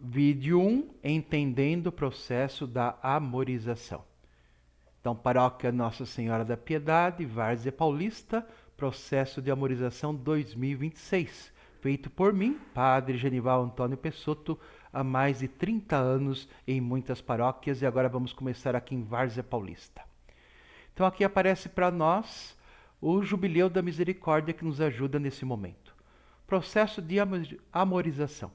Vídeo 1, entendendo o processo da amorização. Então, Paróquia Nossa Senhora da Piedade, Várzea Paulista, processo de amorização 2026, feito por mim, Padre Genival Antônio Pessotto, há mais de 30 anos em muitas paróquias, e agora vamos começar aqui em Várzea Paulista. Então aqui aparece para nós o Jubileu da Misericórdia que nos ajuda nesse momento. Processo de amorização.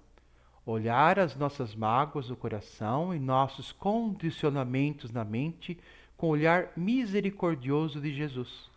Olhar as nossas mágoas do coração e nossos condicionamentos na mente com o olhar misericordioso de Jesus,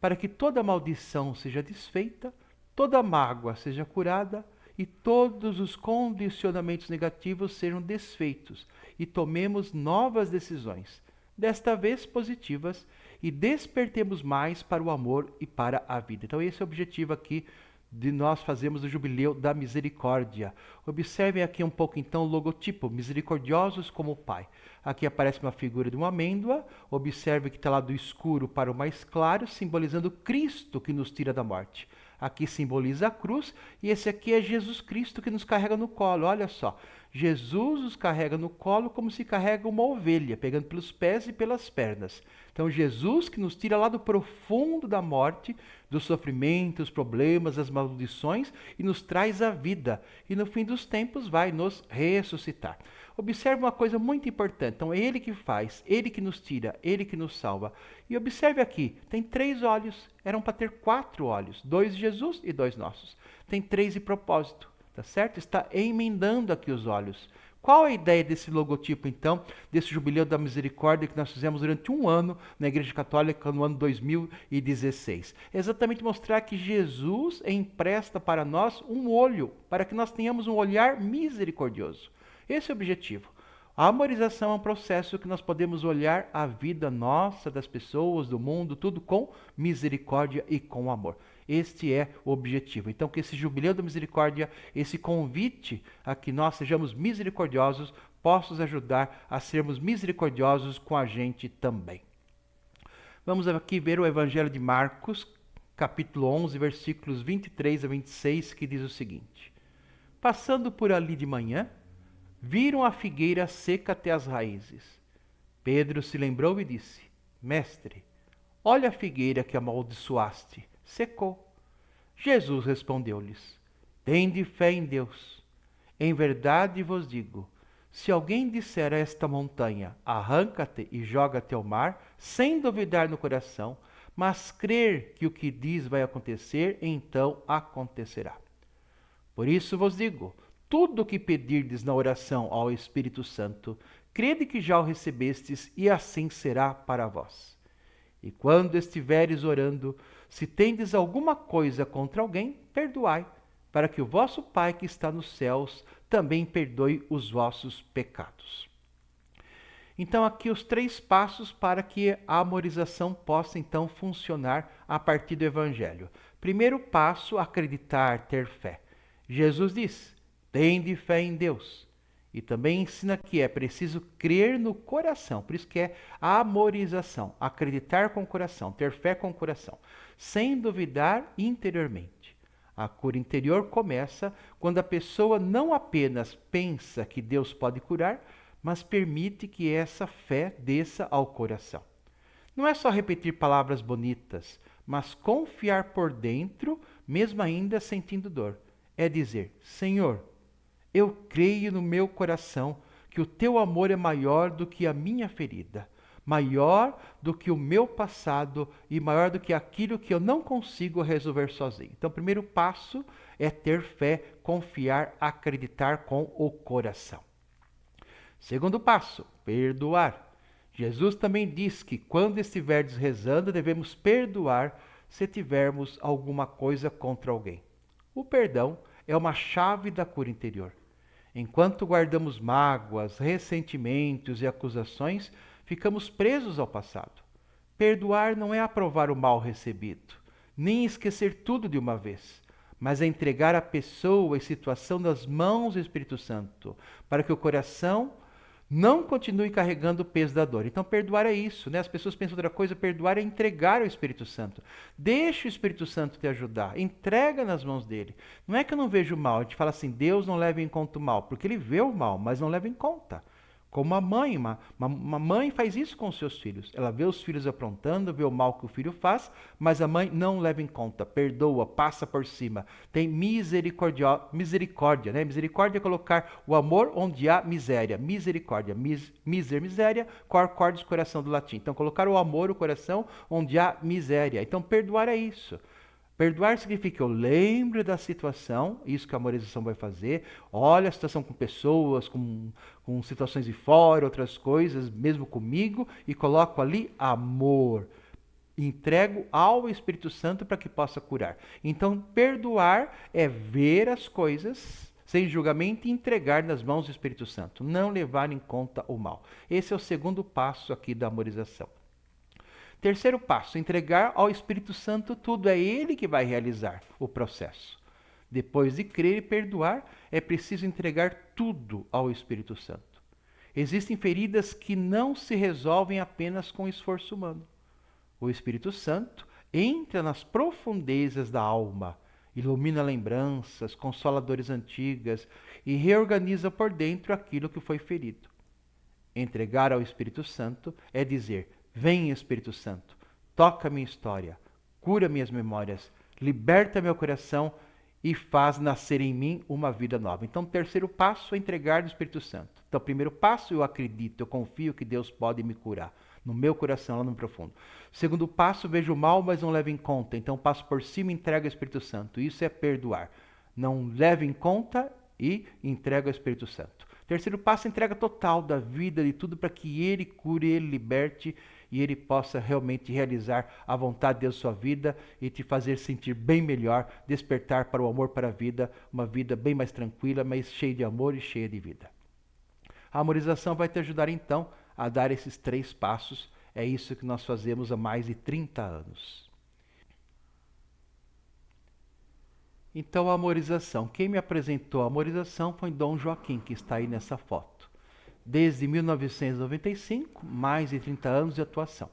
para que toda maldição seja desfeita, toda mágoa seja curada e todos os condicionamentos negativos sejam desfeitos e tomemos novas decisões, desta vez positivas, e despertemos mais para o amor e para a vida. Então esse é o objetivo aqui de nós fazemos o Jubileu da Misericórdia. Observem aqui um pouco então o logotipo, misericordiosos como o Pai. Aqui aparece uma figura de uma amêndoa, observe que está lá do escuro para o mais claro, simbolizando Cristo que nos tira da morte. Aqui simboliza a cruz, e esse aqui é Jesus Cristo que nos carrega no colo, olha só. Jesus nos carrega no colo como se carrega uma ovelha, pegando pelos pés e pelas pernas. Então Jesus que nos tira lá do profundo da morte, dos sofrimentos, problemas, as maldições, e nos traz a vida. E no fim dos tempos vai nos ressuscitar. Observe uma coisa muito importante. Então é Ele que faz, Ele que nos tira, Ele que nos salva. E observe aqui, tem 3 olhos, eram para ter 4 olhos, 2 de Jesus e 2 nossos. Tem 3 de propósito, tá certo? Está emendando aqui os olhos. Qual a ideia desse logotipo, então, desse Jubileu da Misericórdia que nós fizemos durante um ano na Igreja Católica no ano 2016? É exatamente mostrar que Jesus empresta para nós um olho, para que nós tenhamos um olhar misericordioso. Esse é o objetivo. A amorização é um processo que nós podemos olhar a vida nossa, das pessoas, do mundo, tudo com misericórdia e com amor. Este é o objetivo. Então, que esse Jubileu da Misericórdia, esse convite a que nós sejamos misericordiosos, possa nos ajudar a sermos misericordiosos com a gente também. Vamos aqui ver o Evangelho de Marcos, capítulo 11, versículos 23 a 26, que diz o seguinte: Passando por ali de manhã, viram a figueira seca até as raízes. Pedro se lembrou e disse: Mestre, olha a figueira que amaldiçoaste, secou. Jesus respondeu-lhes: Tende fé em Deus. Em verdade vos digo, se alguém disser a esta montanha, arranca-te e joga-te ao mar, sem duvidar no coração, mas crer que o que diz vai acontecer, então acontecerá. Por isso vos digo, tudo o que pedirdes na oração ao Espírito Santo, crede que já o recebestes, e assim será para vós. E quando estiveres orando, se tendes alguma coisa contra alguém, perdoai, para que o vosso Pai que está nos céus também perdoe os vossos pecados. Então aqui os 3 passos para que a amorização possa então funcionar a partir do Evangelho. Primeiro passo, acreditar, ter fé. Jesus diz: Tende fé em Deus. E também ensina que é preciso crer no coração. Por isso que é a amorização. Acreditar com o coração, ter fé com o coração. Sem duvidar interiormente. A cura interior começa quando a pessoa não apenas pensa que Deus pode curar, mas permite que essa fé desça ao coração. Não é só repetir palavras bonitas, mas confiar por dentro, mesmo ainda sentindo dor. É dizer: Senhor, eu creio no meu coração que o teu amor é maior do que a minha ferida, maior do que o meu passado e maior do que aquilo que eu não consigo resolver sozinho. Então, o primeiro passo é ter fé, confiar, acreditar com o coração. Segundo passo, perdoar. Jesus também diz que quando estiverdes rezando, devemos perdoar se tivermos alguma coisa contra alguém. O perdão é uma chave da cura interior. Enquanto guardamos mágoas, ressentimentos e acusações, ficamos presos ao passado. Perdoar não é aprovar o mal recebido, nem esquecer tudo de uma vez, mas é entregar a pessoa e situação nas mãos do Espírito Santo, para que o coração Não continue carregando o peso da dor. Então, perdoar é isso, né? As pessoas pensam outra coisa, perdoar é entregar ao Espírito Santo. Deixa o Espírito Santo te ajudar, entrega nas mãos dele. Não é que eu não vejo o mal, a gente fala assim, Deus não leva em conta o mal, porque ele vê o mal, mas não leva em conta. Como a mãe, uma mãe faz isso com os seus filhos. Ela vê os filhos aprontando, vê o mal que o filho faz, mas a mãe não leva em conta, perdoa, passa por cima. Tem misericórdia, né? Misericórdia é colocar o amor onde há miséria. Misericórdia, miséria, cor cordis, coração do latim. Então, colocar o amor, o coração, onde há miséria. Então, perdoar é isso. Perdoar significa eu lembro da situação, isso que a amorização vai fazer, olha a situação com pessoas, com situações de fora, outras coisas, mesmo comigo, e coloco ali amor. Entrego ao Espírito Santo para que possa curar. Então, perdoar é ver as coisas sem julgamento e entregar nas mãos do Espírito Santo, não levar em conta o mal. Esse é o segundo passo aqui da amorização. Terceiro passo, entregar ao Espírito Santo tudo. É ele que vai realizar o processo. Depois de crer e perdoar, é preciso entregar tudo ao Espírito Santo. Existem feridas que não se resolvem apenas com esforço humano. O Espírito Santo entra nas profundezas da alma, ilumina lembranças, consola dores antigas e reorganiza por dentro aquilo que foi ferido. Entregar ao Espírito Santo é dizer: vem, Espírito Santo, toca minha história, cura minhas memórias, liberta meu coração e faz nascer em mim uma vida nova. Então, o terceiro passo é entregar ao Espírito Santo. Então, o primeiro passo, eu acredito, eu confio que Deus pode me curar. No meu coração, lá no profundo. Segundo passo, vejo o mal, mas não levo em conta. Então, passo por cima e entrego ao Espírito Santo. Isso é perdoar. Não levo em conta e entrego ao Espírito Santo. Terceiro passo, entrega total da vida, de tudo, para que Ele cure, Ele liberte e Ele possa realmente realizar a vontade de Deus na sua vida e te fazer sentir bem melhor, despertar para o amor, para a vida, uma vida bem mais tranquila, mas cheia de amor e cheia de vida. A amorização vai te ajudar então a dar esses 3 passos. É isso que nós fazemos há mais de 30 anos. Então, a amorização. Quem me apresentou a amorização foi Dom Joaquim, que está aí nessa foto. Desde 1995, mais de 30 anos de atuação.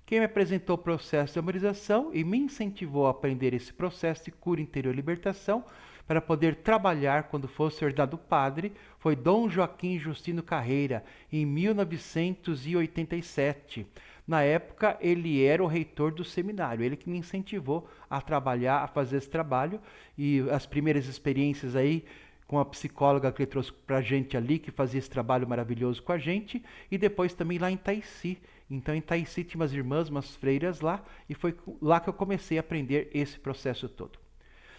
Quem me apresentou o processo de amorização e me incentivou a aprender esse processo de cura interior e libertação para poder trabalhar quando fosse ordenado padre foi Dom Joaquim Justino Carreira, em 1987. Na época, ele era o reitor do seminário, ele que me incentivou a trabalhar, a fazer esse trabalho, e as primeiras experiências aí com a psicóloga que ele trouxe para a gente ali, que fazia esse trabalho maravilhoso com a gente, e depois também lá em Taici. Então, em Taici tinha umas irmãs, umas freiras lá, e foi lá que eu comecei a aprender esse processo todo.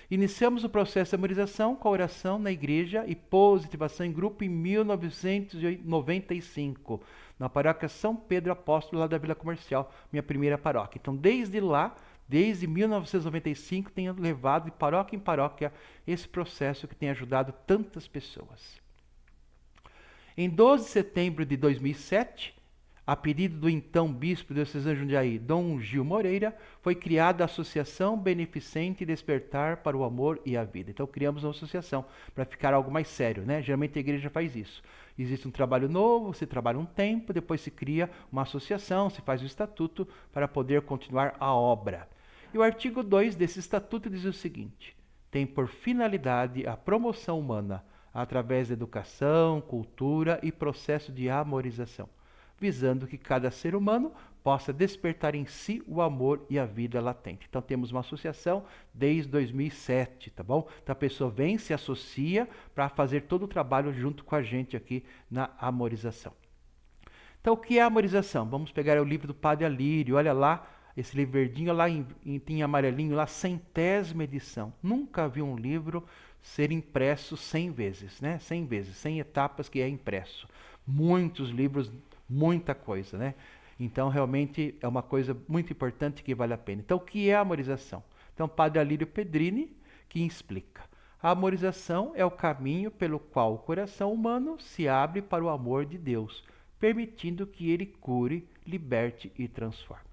Iniciamos o processo de amorização com a oração na igreja e positivação em grupo em 1995, na paróquia São Pedro Apóstolo, lá da Vila Comercial, minha primeira paróquia. Então, desde lá, desde 1995, tenho levado de paróquia em paróquia esse processo que tem ajudado tantas pessoas. Em 12 de setembro de 2007, a pedido do então bispo diocesano de Jundiaí, Dom Gil Moreira, foi criada a Associação Beneficente Despertar para o Amor e a Vida. Então criamos uma associação para ficar algo mais sério, né? Geralmente a igreja faz isso. Existe um trabalho novo, se trabalha um tempo, depois se cria uma associação, se faz o estatuto para poder continuar a obra. E o artigo 2 desse estatuto diz o seguinte: tem por finalidade a promoção humana através da educação, cultura e processo de amorização, visando que cada ser humano possa despertar em si o amor e a vida latente. Então temos uma associação desde 2007, tá bom? Então a pessoa vem, se associa para fazer todo o trabalho junto com a gente aqui na amorização. Então o que é a amorização? Vamos pegar o livro do Padre Alírio, olha lá, esse livro verdinho lá em amarelinho, lá, 100ª edição. Nunca vi um livro ser impresso 100 vezes, né? 100 vezes, 100 etapas que é impresso. Muitos livros, muita coisa, né? Então, realmente, é uma coisa muito importante que vale a pena. Então, o que é a amorização? Então, Padre Alírio Pedrini, que explica. A amorização é o caminho pelo qual o coração humano se abre para o amor de Deus, permitindo que ele cure, liberte e transforme.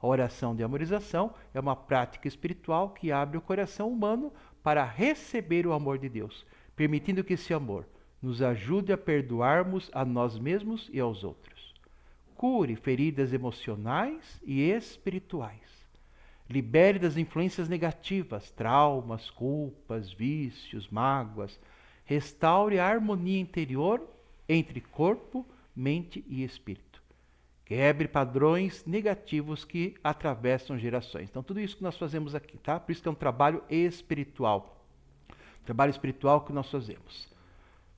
A oração de amorização é uma prática espiritual que abre o coração humano para receber o amor de Deus, permitindo que esse amor nos ajude a perdoarmos a nós mesmos e aos outros. Cure feridas emocionais e espirituais. Libere das influências negativas, traumas, culpas, vícios, mágoas. Restaure a harmonia interior entre corpo, mente e espírito. Quebre padrões negativos que atravessam gerações. Então, tudo isso que nós fazemos aqui, tá? Por isso que é um trabalho espiritual. Trabalho espiritual que nós fazemos.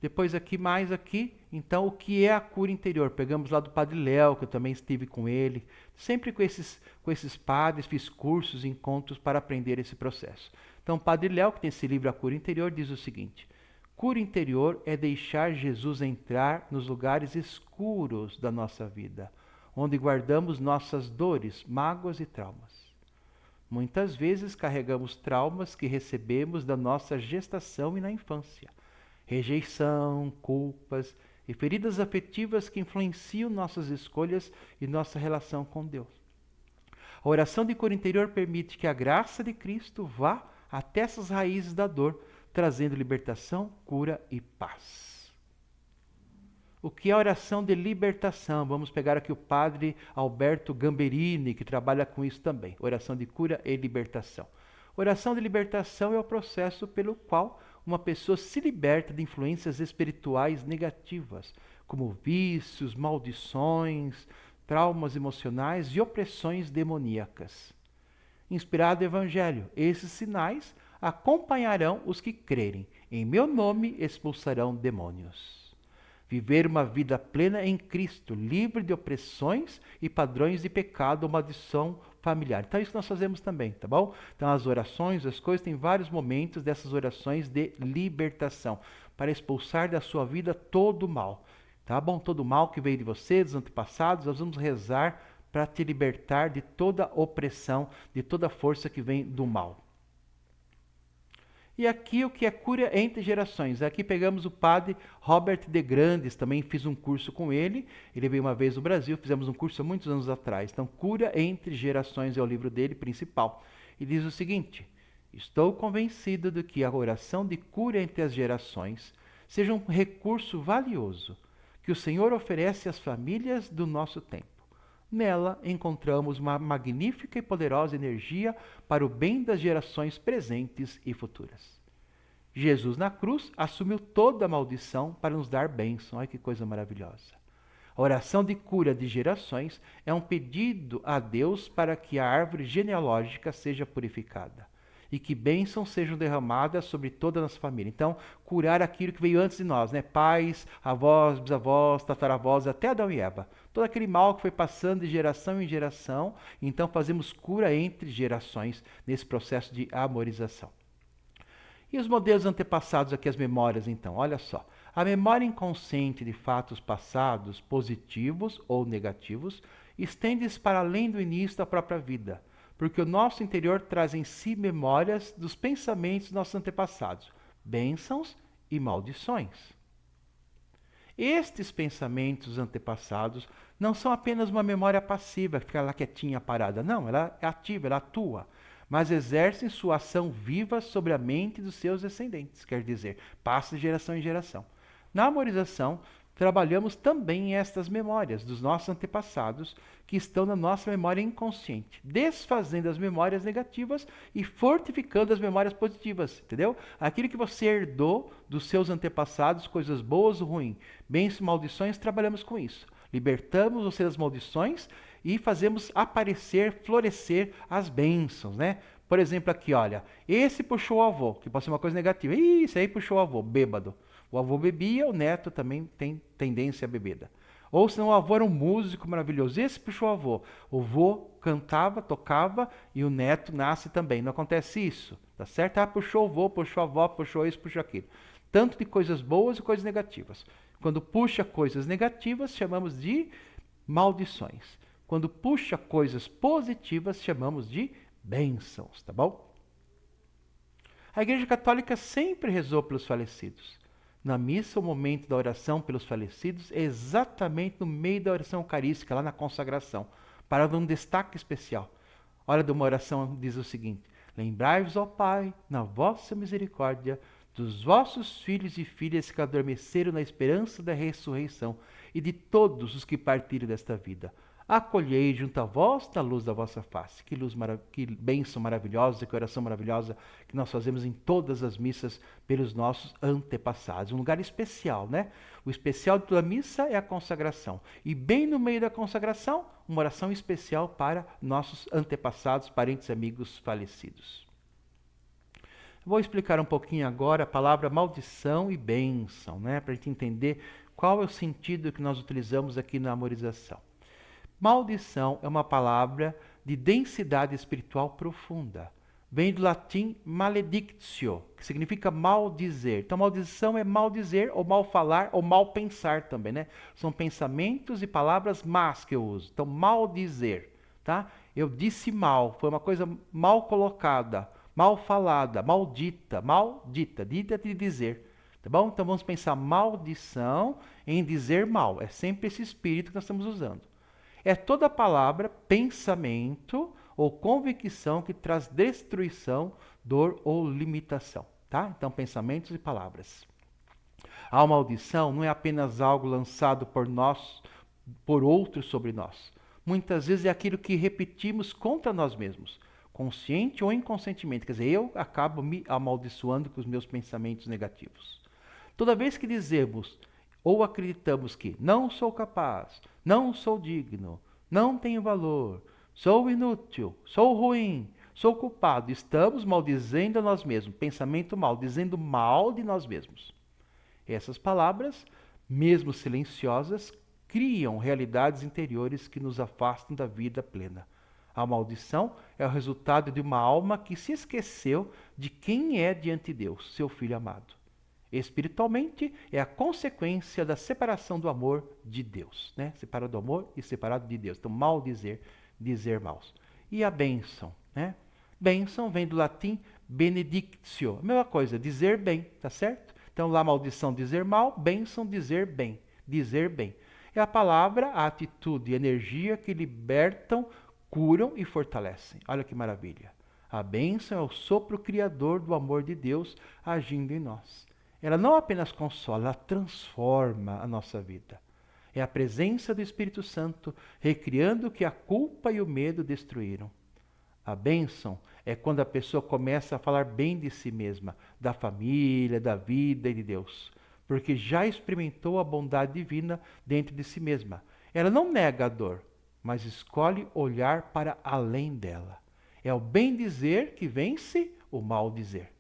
Depois aqui, mais aqui, então, o que é a cura interior? Pegamos lá do Padre Léo, que eu também estive com ele. Sempre com esses padres, fiz cursos, encontros para aprender esse processo. Então, o Padre Léo, que tem esse livro A Cura Interior, diz o seguinte: cura interior é deixar Jesus entrar nos lugares escuros da nossa vida, onde guardamos nossas dores, mágoas e traumas. Muitas vezes carregamos traumas que recebemos da nossa gestação e na infância. Rejeição, culpas e feridas afetivas que influenciam nossas escolhas e nossa relação com Deus. A oração de cura interior permite que a graça de Cristo vá até essas raízes da dor, trazendo libertação, cura e paz. O que é a oração de libertação? Vamos pegar aqui o padre Alberto Gamberini, que trabalha com isso também. Oração de cura e libertação. Oração de libertação é o processo pelo qual uma pessoa se liberta de influências espirituais negativas, como vícios, maldições, traumas emocionais e opressões demoníacas. Inspirado no Evangelho, esses sinais acompanharão os que crerem. Em meu nome expulsarão demônios. Viver uma vida plena em Cristo, livre de opressões e padrões de pecado ou maldição familiar. Então, isso nós fazemos também, tá bom? Então, as orações, as coisas, tem vários momentos dessas orações de libertação, para expulsar da sua vida todo o mal, tá bom? Todo o mal que veio de você, dos antepassados, nós vamos rezar para te libertar de toda opressão, de toda força que vem do mal. E aqui o que é cura entre gerações. Aqui pegamos o padre Robert de Grandes, também fiz um curso com ele. Ele veio uma vez no Brasil, fizemos um curso há muitos anos atrás. Então, Cura entre Gerações é o livro dele principal. E diz o seguinte: estou convencido de que a oração de cura entre as gerações seja um recurso valioso que o Senhor oferece às famílias do nosso tempo. Nela encontramos uma magnífica e poderosa energia para o bem das gerações presentes e futuras. Jesus na cruz assumiu toda a maldição para nos dar bênção. Olha que coisa maravilhosa. A oração de cura de gerações é um pedido a Deus para que a árvore genealógica seja purificada e que bênçãos sejam derramadas sobre toda a nossa família. Então, curar aquilo que veio antes de nós, né? Pais, avós, bisavós, tataravós, até Adão e Eva. Todo aquele mal que foi passando de geração em geração, então fazemos cura entre gerações nesse processo de amorização. E os modelos antepassados aqui, as memórias, então, olha só. A memória inconsciente de fatos passados, positivos ou negativos, estende-se para além do início da própria vida, porque o nosso interior traz em si memórias dos pensamentos dos nossos antepassados, bênçãos e maldições. Estes pensamentos antepassados não são apenas uma memória passiva, que fica lá quietinha, parada. Não, ela é ativa, ela atua, mas exercem sua ação viva sobre a mente dos seus descendentes, quer dizer, passa de geração em geração. Na amorização, trabalhamos também estas memórias dos nossos antepassados que estão na nossa memória inconsciente, desfazendo as memórias negativas e fortificando as memórias positivas, entendeu? Aquilo que você herdou dos seus antepassados, coisas boas ou ruins, bênçãos e maldições, trabalhamos com isso. Libertamos você das maldições e fazemos aparecer, florescer as bênçãos, né? Por exemplo, aqui, olha, esse puxou o avô, que pode ser uma coisa negativa. Ih, esse aí puxou o avô, bêbado. O avô bebia, o neto também tem tendência à bebida. Ou senão o avô era um músico maravilhoso. Esse puxou o avô. O avô cantava, tocava e o neto nasce também. Não acontece isso, tá certo? Ah, puxou o avô, puxou a avó, puxou isso, puxou aquilo. Tanto de coisas boas e coisas negativas. Quando puxa coisas negativas, chamamos de maldições. Quando puxa coisas positivas, chamamos de bênçãos, tá bom? A Igreja Católica sempre rezou pelos falecidos. Na missa, o momento da oração pelos falecidos é exatamente no meio da oração eucarística, lá na consagração, para dar um destaque especial. Olha, de uma oração diz o seguinte: lembrai-vos, ó Pai, na vossa misericórdia, dos vossos filhos e filhas que adormeceram na esperança da ressurreição, e de todos os que partiram desta vida. Acolhei junto a vós da luz da vossa face. Que bênção maravilhosa, que oração maravilhosa que nós fazemos em todas as missas pelos nossos antepassados. Um lugar especial, né? O especial de toda missa é a consagração. E bem no meio da consagração, uma oração especial para nossos antepassados, parentes e amigos falecidos. Vou explicar um pouquinho agora a palavra maldição e bênção, né? Para a gente entender qual é o sentido que nós utilizamos aqui na amorização. Maldição é uma palavra de densidade espiritual profunda. Vem do latim maledictio, que significa maldizer. Então, maldição é maldizer, ou mal falar, ou mal pensar também, né? São pensamentos e palavras más que eu uso. Então, maldizer, tá? Eu disse mal, foi uma coisa mal colocada, mal falada, maldita, dita de dizer. Tá bom? Então, vamos pensar maldição em dizer mal. É sempre esse espírito que nós estamos usando. É toda palavra, pensamento ou convicção que traz destruição, dor ou limitação, tá? Então, pensamentos e palavras. A maldição não é apenas algo lançado por nós, por outros sobre nós. Muitas vezes é aquilo que repetimos contra nós mesmos, consciente ou inconscientemente. Quer dizer, eu acabo me amaldiçoando com os meus pensamentos negativos. Toda vez que dizemos ou acreditamos que não sou capaz, não sou digno, não tenho valor, sou inútil, sou ruim, sou culpado, estamos maldizendo a nós mesmos, pensamento mal, dizendo mal de nós mesmos. Essas palavras, mesmo silenciosas, criam realidades interiores que nos afastam da vida plena. A maldição é o resultado de uma alma que se esqueceu de quem é diante de Deus, seu Filho amado. Espiritualmente, é a consequência da separação do amor de Deus, né? Separado do amor e separado de Deus. Então, maldizer, dizer maus. E a bênção, né? Bênção vem do latim benedictio. A mesma coisa, dizer bem, tá certo? Então, lá maldição, dizer mal, bênção, dizer bem. Dizer bem. É a palavra, a atitude e energia que libertam, curam e fortalecem. Olha que maravilha. A bênção é o sopro criador do amor de Deus agindo em nós. Ela não apenas consola, ela transforma a nossa vida. É a presença do Espírito Santo recriando o que a culpa e o medo destruíram. A bênção é quando a pessoa começa a falar bem de si mesma, da família, da vida e de Deus, porque já experimentou a bondade divina dentro de si mesma. Ela não nega a dor, mas escolhe olhar para além dela. É o bem dizer que vence o mal dizer.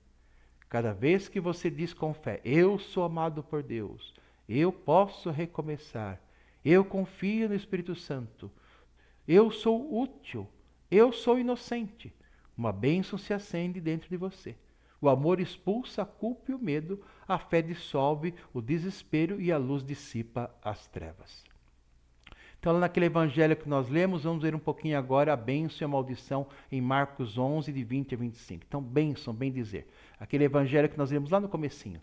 Cada vez que você diz com fé, eu sou amado por Deus, eu posso recomeçar, eu confio no Espírito Santo, eu sou útil, eu sou inocente, uma bênção se acende dentro de você. O amor expulsa a culpa e o medo, a fé dissolve o desespero e a luz dissipa as trevas. Então, naquele evangelho que nós lemos, vamos ver um pouquinho agora a bênção e a maldição em Marcos 11, de 20 a 25. Então, bênção, bem dizer. Aquele evangelho que nós lemos lá no comecinho.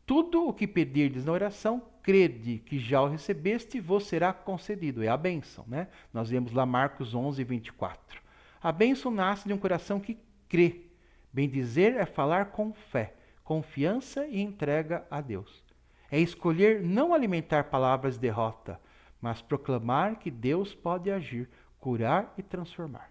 Tudo o que pedirdes na oração, crede que já o recebeste, vos será concedido. É a bênção, né? Nós lemos lá Marcos 11, 24. A bênção nasce de um coração que crê. Bem dizer é falar com fé, confiança e entrega a Deus. É escolher não alimentar palavras de derrota, mas proclamar que Deus pode agir, curar e transformar.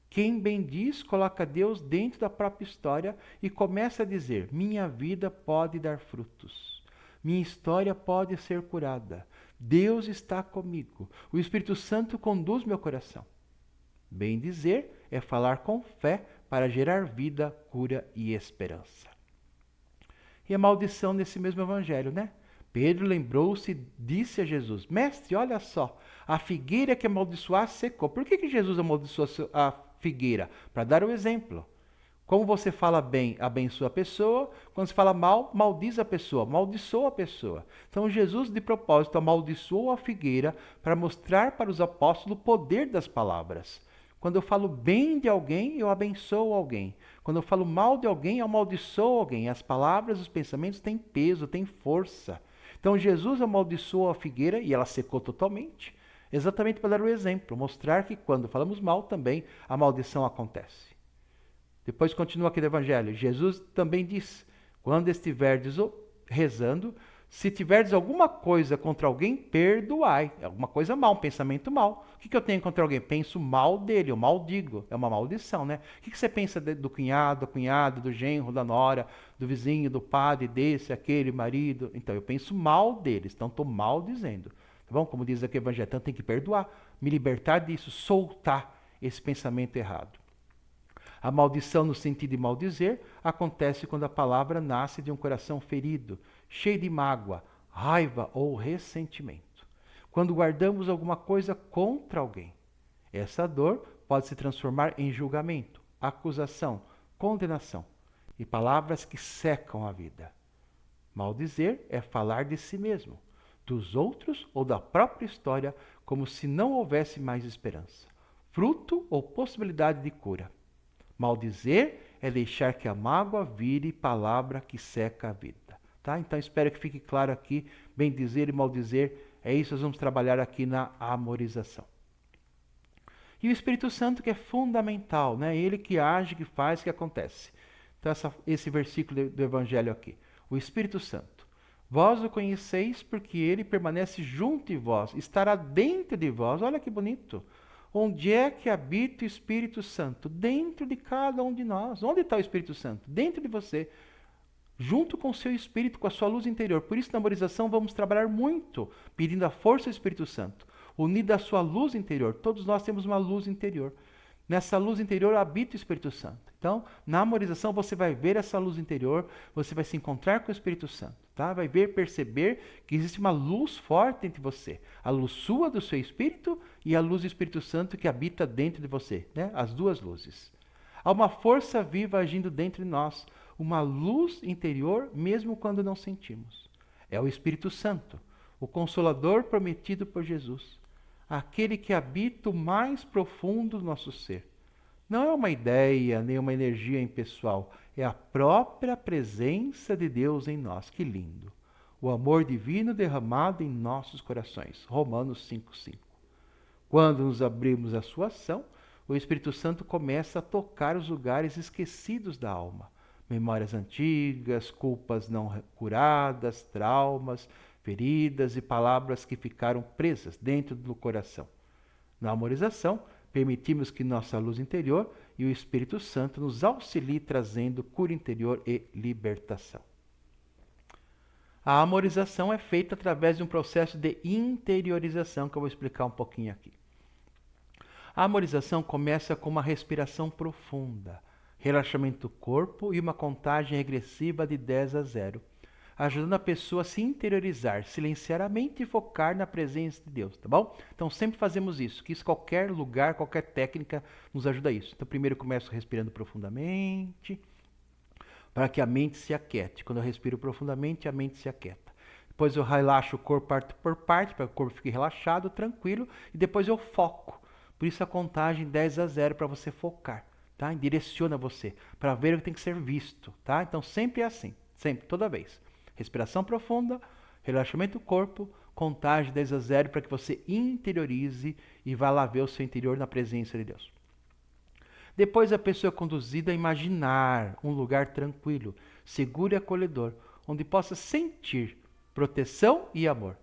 Quem bem diz, coloca Deus dentro da própria história e começa a dizer, minha vida pode dar frutos, minha história pode ser curada, Deus está comigo, o Espírito Santo conduz meu coração. Bem dizer é falar com fé para gerar vida, cura e esperança. E a maldição desse mesmo evangelho, né? Pedro lembrou-se e disse a Jesus, mestre, olha só, a figueira que amaldiçoaste secou. Por que Jesus amaldiçoou a figueira? Para dar o exemplo. Como você fala bem, abençoa a pessoa. Quando você fala mal, maldiz a pessoa, amaldiçoa a pessoa. Então Jesus, de propósito, amaldiçoou a figueira para mostrar para os apóstolos o poder das palavras. Quando eu falo bem de alguém, eu abençoo alguém. Quando eu falo mal de alguém, eu amaldiçoo alguém. As palavras, os pensamentos têm peso, têm força. Então Jesus amaldiçoou a figueira e ela secou totalmente, exatamente para dar o exemplo, mostrar que quando falamos mal também a maldição acontece. Depois continua aqui no Evangelho, Jesus também diz, Quando estiverdes rezando, se tiverdes alguma coisa contra alguém, perdoai. É alguma coisa mal, um pensamento mal. O que eu tenho contra alguém? Penso mal dele, eu maldigo. É uma maldição, né? O que você pensa do cunhado, da cunhada, do genro, da nora, do vizinho, do padre, desse, aquele, marido? Então, eu penso mal deles. Então, estou maldizendo. Tá bom? Como diz aqui o Evangelho, então tem que perdoar, me libertar disso, soltar esse pensamento errado. A maldição, no sentido de maldizer, acontece quando a palavra nasce de um coração ferido, cheio de mágoa, raiva ou ressentimento. Quando guardamos alguma coisa contra alguém, essa dor pode se transformar em julgamento, acusação, condenação e palavras que secam a vida. Maldizer é falar de si mesmo, dos outros ou da própria história como se não houvesse mais esperança, fruto ou possibilidade de cura. Maldizer é deixar que a mágoa vire palavra que seca a vida. Tá? Então espero que fique claro aqui, bem dizer e maldizer, é isso que nós vamos trabalhar aqui na amorização. E o Espírito Santo que é fundamental, né? Ele que age, que faz, que acontece. Então esse versículo do Evangelho aqui. O Espírito Santo. Vós o conheceis porque ele permanece junto de vós, estará dentro de vós. Olha que bonito. Onde é que habita o Espírito Santo? Dentro de cada um de nós. Onde está o Espírito Santo? Dentro de você. Junto com o seu espírito, com a sua luz interior. Por isso, na memorização, vamos trabalhar muito, pedindo a força do Espírito Santo. Unida à sua luz interior. Todos nós temos uma luz interior. Nessa luz interior habita o Espírito Santo. Então, na memorização, você vai ver essa luz interior, você vai se encontrar com o Espírito Santo. Tá? Vai ver, perceber que existe uma luz forte entre você. A luz sua, do seu espírito, e a luz do Espírito Santo que habita dentro de você. Né? As duas luzes. Há uma força viva agindo dentro de nós. Uma luz interior, mesmo quando não sentimos. É o Espírito Santo, o Consolador prometido por Jesus. Aquele que habita o mais profundo do nosso ser. Não é uma ideia, nem uma energia impessoal. É a própria presença de Deus em nós. Que lindo! O amor divino derramado em nossos corações. Romanos 5:5. Quando nos abrimos à sua ação, o Espírito Santo começa a tocar os lugares esquecidos da alma. Memórias antigas, culpas não curadas, traumas, feridas e palavras que ficaram presas dentro do coração. Na amorização, permitimos que nossa luz interior e o Espírito Santo nos auxiliem trazendo cura interior e libertação. A amorização é feita através de um processo de interiorização que eu vou explicar um pouquinho aqui. A amorização começa com uma respiração profunda, relaxamento do corpo e uma contagem regressiva de 10 a 0, ajudando a pessoa a se interiorizar, silenciar a mente e focar na presença de Deus, tá bom? Então sempre fazemos isso, que isso qualquer lugar, qualquer técnica nos ajuda a isso. Então primeiro eu começo respirando profundamente, para que a mente se aquiete. Quando eu respiro profundamente, a mente se aquieta. Depois eu relaxo o corpo parte por parte, para que o corpo fique relaxado, tranquilo, e depois eu foco. Por isso a contagem 10 a 0 para você focar, tá? Direciona você, para ver o que tem que ser visto, tá? Então sempre é assim, sempre, toda vez. Respiração profunda, relaxamento do corpo, contagem 10 a 0 para que você interiorize e vá lá ver o seu interior na presença de Deus. Depois a pessoa é conduzida a imaginar um lugar tranquilo, seguro e acolhedor, onde possa sentir proteção e amor.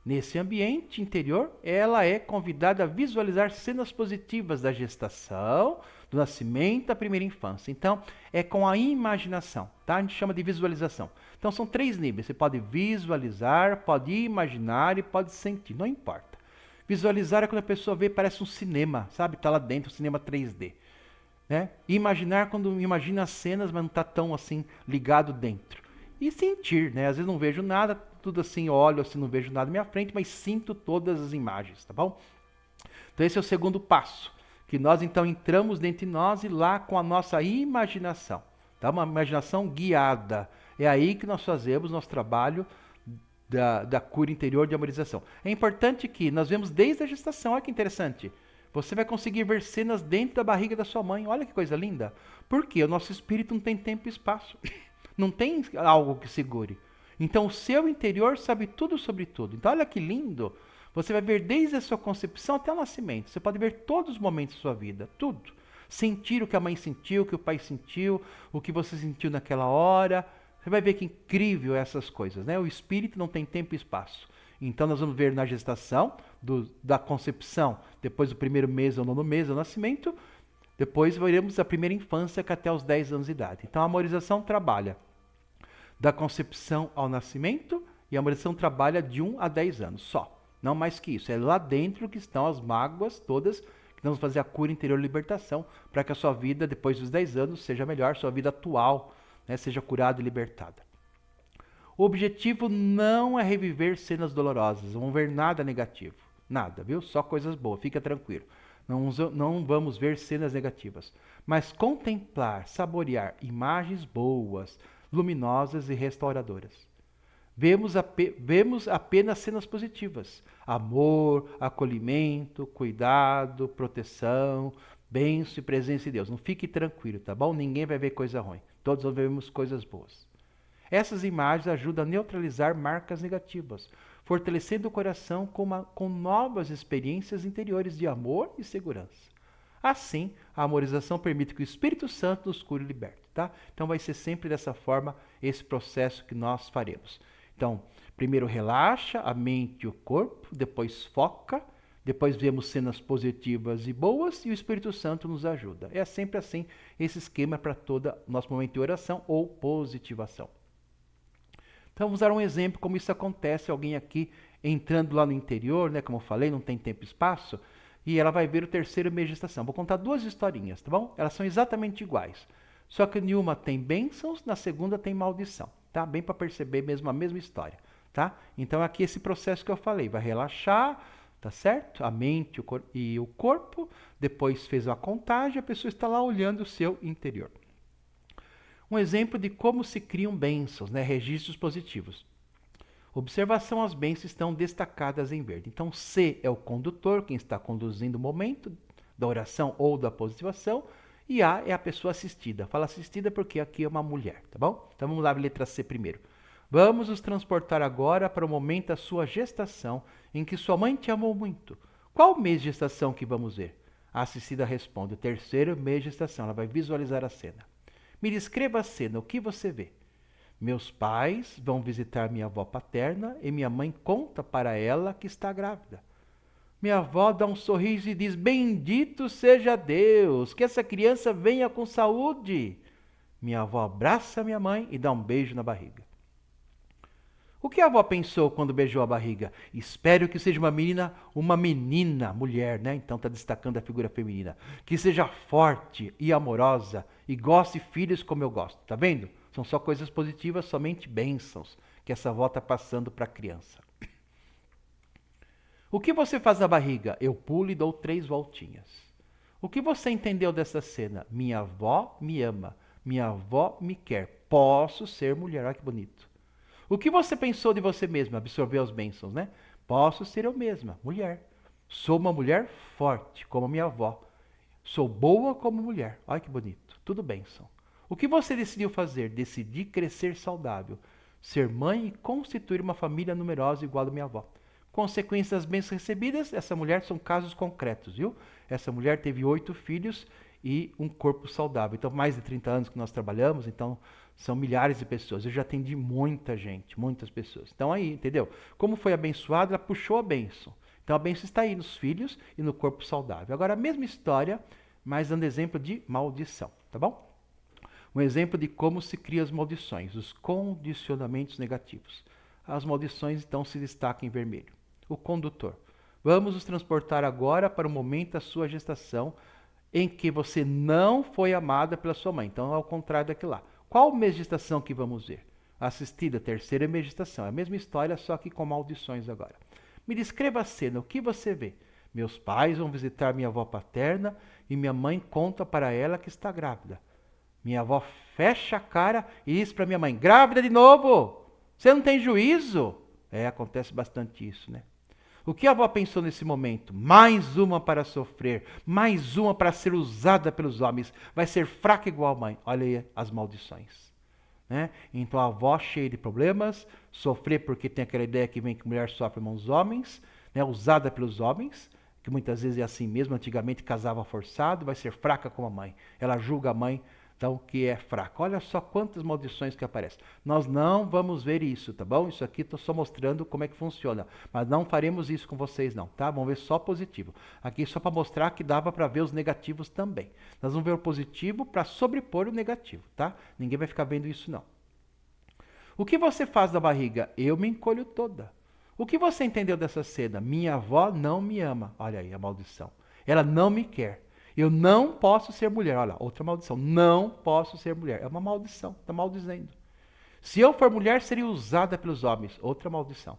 Nesse ambiente interior, ela é convidada a visualizar cenas positivas da gestação, do nascimento, da primeira infância. Então, é com a imaginação, tá? A gente chama de visualização. Então, são 3 níveis. Você pode visualizar, pode imaginar e pode sentir, não importa. Visualizar é quando a pessoa vê, parece um cinema, sabe? Está lá dentro, um cinema 3D. Né? Imaginar quando imagina as cenas, mas não está tão assim ligado dentro. E sentir, né? Às vezes não vejo nada, tudo assim, olho assim, não vejo nada na minha frente, mas sinto todas as imagens, tá bom? Então esse é o segundo passo, que nós então entramos dentro de nós e lá com a nossa imaginação, tá? Uma imaginação guiada. É aí que nós fazemos nosso trabalho da cura interior de amorização. É importante que nós vemos desde a gestação, olha que interessante. Você vai conseguir ver cenas dentro da barriga da sua mãe. Olha que coisa linda. Por quê? O nosso espírito não tem tempo e espaço. Não tem algo que segure. Então o seu interior sabe tudo sobre tudo. Então olha que lindo. Você vai ver desde a sua concepção até o nascimento. Você pode ver todos os momentos da sua vida. Tudo. Sentir o que a mãe sentiu, o que o pai sentiu, o que você sentiu naquela hora. Você vai ver que incrível essas coisas, né? O espírito não tem tempo e espaço. Então nós vamos ver na gestação, da concepção, depois do primeiro mês ou nono mês do nascimento, depois veremos a primeira infância, que é até os 10 anos de idade. Então a amorização trabalha da concepção ao nascimento, e a amorização trabalha de 1 a 10 anos só. Não mais que isso. É lá dentro que estão as mágoas todas, que vamos fazer a cura interior e libertação, para que a sua vida, depois dos 10 anos, seja melhor, sua vida atual, né, seja curada e libertada. O objetivo não é reviver cenas dolorosas, não vamos ver nada negativo. Nada, viu? Só coisas boas, fica tranquilo. Não vamos ver cenas negativas, mas contemplar, saborear imagens boas, luminosas e restauradoras. Vemos apenas cenas positivas. Amor, acolhimento, cuidado, proteção, bênção e presença de Deus. Não fique tranquilo, tá bom? Ninguém vai ver coisa ruim. Todos vemos coisas boas. Essas imagens ajudam a neutralizar marcas negativas, fortalecendo o coração com novas experiências interiores de amor e segurança. Assim, a amorização permite que o Espírito Santo nos cure e liberte, tá? Então vai ser sempre dessa forma esse processo que nós faremos. Então, primeiro relaxa a mente e o corpo, depois foca, depois vemos cenas positivas e boas e o Espírito Santo nos ajuda. É sempre assim esse esquema para todo nosso momento de oração ou positivação. Então vamos dar um exemplo como isso acontece, alguém aqui entrando lá no interior, né, como eu falei, não tem tempo e espaço, e ela vai ver o terceiro mês de gestação. Vou contar duas historinhas, tá bom? Elas são exatamente iguais, só que em uma tem bênçãos, na segunda tem maldição, tá? Bem para perceber mesmo a mesma história, tá? Então aqui esse processo que eu falei, vai relaxar, tá certo? A mente e o corpo, depois fez a contagem, a pessoa está lá olhando o seu interior. Um exemplo de como se criam bênçãos, né? Registros positivos. Observação, as bênçãos estão destacadas em verde. Então, C é o condutor, quem está conduzindo o momento da oração ou da positivação, e A é a pessoa assistida. Fala assistida porque aqui é uma mulher, tá bom? Então vamos lá, letra C primeiro. Vamos nos transportar agora para o momento da sua gestação, em que sua mãe te amou muito. Qual mês de gestação que vamos ver? A assistida responde, o terceiro mês de gestação. Ela vai visualizar a cena. Me descreva a cena, o que você vê? Meus pais vão visitar minha avó paterna e minha mãe conta para ela que está grávida. Minha avó dá um sorriso e diz, bendito seja Deus, que essa criança venha com saúde. Minha avó abraça minha mãe e dá um beijo na barriga. O que a avó pensou quando beijou a barriga? Espero que seja uma menina, mulher, né? Então está destacando a figura feminina. Que seja forte e amorosa e goste filhos como eu gosto. Tá vendo? São só coisas positivas, somente bênçãos que essa avó está passando para a criança. O que você faz na barriga? Eu pulo e dou 3 voltinhas. O que você entendeu dessa cena? Minha avó me ama. Minha avó me quer. Posso ser mulher. Olha que bonito. O que você pensou de você mesma? Absorveu as bênçãos, né? Posso ser eu mesma, mulher. Sou uma mulher forte, como minha avó. Sou boa como mulher. Olha que bonito. Tudo bênção. O que você decidiu fazer? Decidi crescer saudável, ser mãe e constituir uma família numerosa igual a minha avó. Consequências das bênçãos recebidas, essa mulher são casos concretos, viu? Essa mulher teve 8 filhos e um corpo saudável. Então, mais de 30 anos que nós trabalhamos, então são milhares de pessoas. Eu já atendi muita gente, muitas pessoas. Então aí, entendeu? Como foi abençoada, ela puxou a bênção. Então a bênção está aí nos filhos e no corpo saudável. Agora a mesma história, mas dando exemplo de maldição, tá bom? Um exemplo de como se criam as maldições, os condicionamentos negativos. As maldições então se destacam em vermelho. O condutor. Vamos nos transportar agora para o momento da sua gestação, em que você não foi amada pela sua mãe. Então, ao contrário daquilo lá. Qual mês de gestação que vamos ver? Assistida, terceira mês de gestação. É a mesma história, só que com maldições agora. Me descreva a cena, o que você vê? Meus pais vão visitar minha avó paterna e minha mãe conta para ela que está grávida. Minha avó fecha a cara e diz para minha mãe, grávida de novo? Você não tem juízo? Acontece bastante isso, né? O que a avó pensou nesse momento? Mais uma para sofrer, mais uma para ser usada pelos homens. Vai ser fraca igual a mãe. Olha aí as maldições. Né? Então a avó cheia de problemas, sofrer porque tem aquela ideia que vem que mulher sofre com os homens, né? Usada pelos homens, que muitas vezes é assim mesmo, antigamente casava forçado, vai ser fraca como a mãe. Ela julga a mãe Então, que é fraco. Olha só quantas maldições que aparecem. Nós não vamos ver isso, tá bom? Isso aqui estou só mostrando como é que funciona. Mas não faremos isso com vocês não, tá? Vamos ver só positivo. Aqui só para mostrar que dava para ver os negativos também. Nós vamos ver o positivo para sobrepor o negativo, tá? Ninguém vai ficar vendo isso não. O que você faz da barriga? Eu me encolho toda. O que você entendeu dessa cena? Minha avó não me ama. Olha aí a maldição. Ela não me quer. Eu não posso ser mulher. Olha, outra maldição. Não posso ser mulher. É uma maldição. Está maldizendo. Se eu for mulher, seria usada pelos homens. Outra maldição.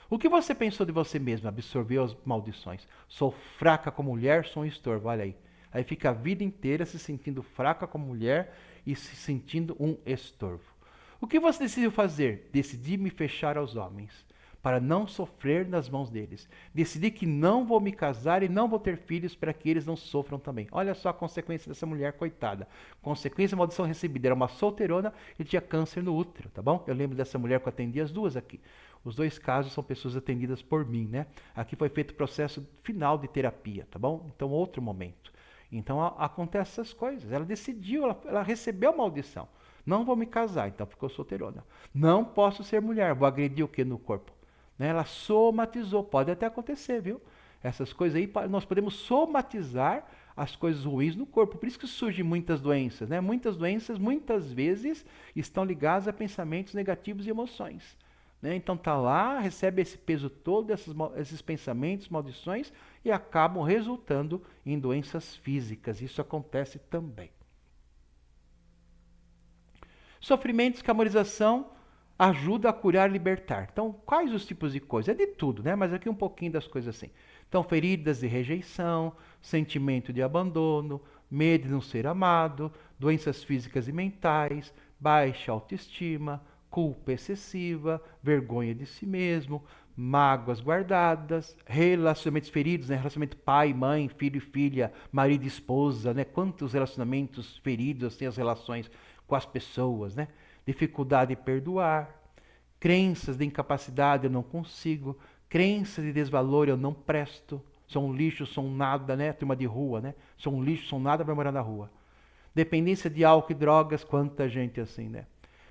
O que você pensou de você mesma? Absorveu as maldições. Sou fraca como mulher, sou um estorvo. Olha aí. Aí fica a vida inteira se sentindo fraca como mulher e se sentindo um estorvo. O que você decidiu fazer? Decidi me fechar aos homens, para não sofrer nas mãos deles. Decidi que não vou me casar e não vou ter filhos para que eles não sofram também. Olha só a consequência dessa mulher, coitada. Consequência da maldição recebida. Era uma solteirona e tinha câncer no útero, tá bom? Eu lembro dessa mulher que eu atendi as duas aqui. Os dois casos são pessoas atendidas por mim, né? Aqui foi feito o processo final de terapia, tá bom? Então, outro momento. Então, acontece essas coisas. Ela decidiu, ela recebeu a maldição. Não vou me casar, então ficou solteirona. Não posso ser mulher, vou agredir o que no corpo? Né? Ela somatizou, pode até acontecer, viu? Essas coisas aí, nós podemos somatizar as coisas ruins no corpo. Por isso que surgem muitas doenças, né? Muitas doenças, muitas vezes, estão ligadas a pensamentos negativos e emoções. Né? Então tá lá, recebe esse peso todo, esses pensamentos, maldições, e acabam resultando em doenças físicas. Isso acontece também. Sofrimentos que a harmonização ajuda a curar e libertar. Então, quais os tipos de coisas? É de tudo, né? Mas aqui um pouquinho das coisas assim. Então, feridas de rejeição, sentimento de abandono, medo de não ser amado, doenças físicas e mentais, baixa autoestima, culpa excessiva, vergonha de si mesmo, mágoas guardadas, relacionamentos feridos, né? Relacionamento pai, mãe, filho e filha, marido e esposa, né? Quantos relacionamentos feridos têm as relações com as pessoas, né? Dificuldade de perdoar, crenças de incapacidade, eu não consigo, crenças de desvalor, eu não presto, sou um lixo, sou um nada, né? Turma de rua, né? Sou um lixo, sou um nada, vai morar na rua. Dependência de álcool e drogas, quanta gente assim, né?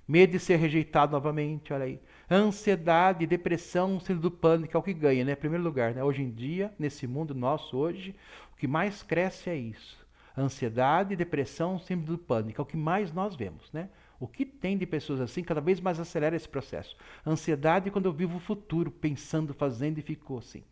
Medo de ser rejeitado novamente, olha aí. Ansiedade, depressão, síndrome do pânico, é o que ganha, né? Em primeiro lugar, né? Hoje em dia, nesse mundo nosso hoje, o que mais cresce é isso. Ansiedade, depressão, síndrome do pânico, é o que mais nós vemos, né? O que tem de pessoas assim, cada vez mais acelera esse processo. Ansiedade quando eu vivo o futuro, pensando, fazendo e ficou assim.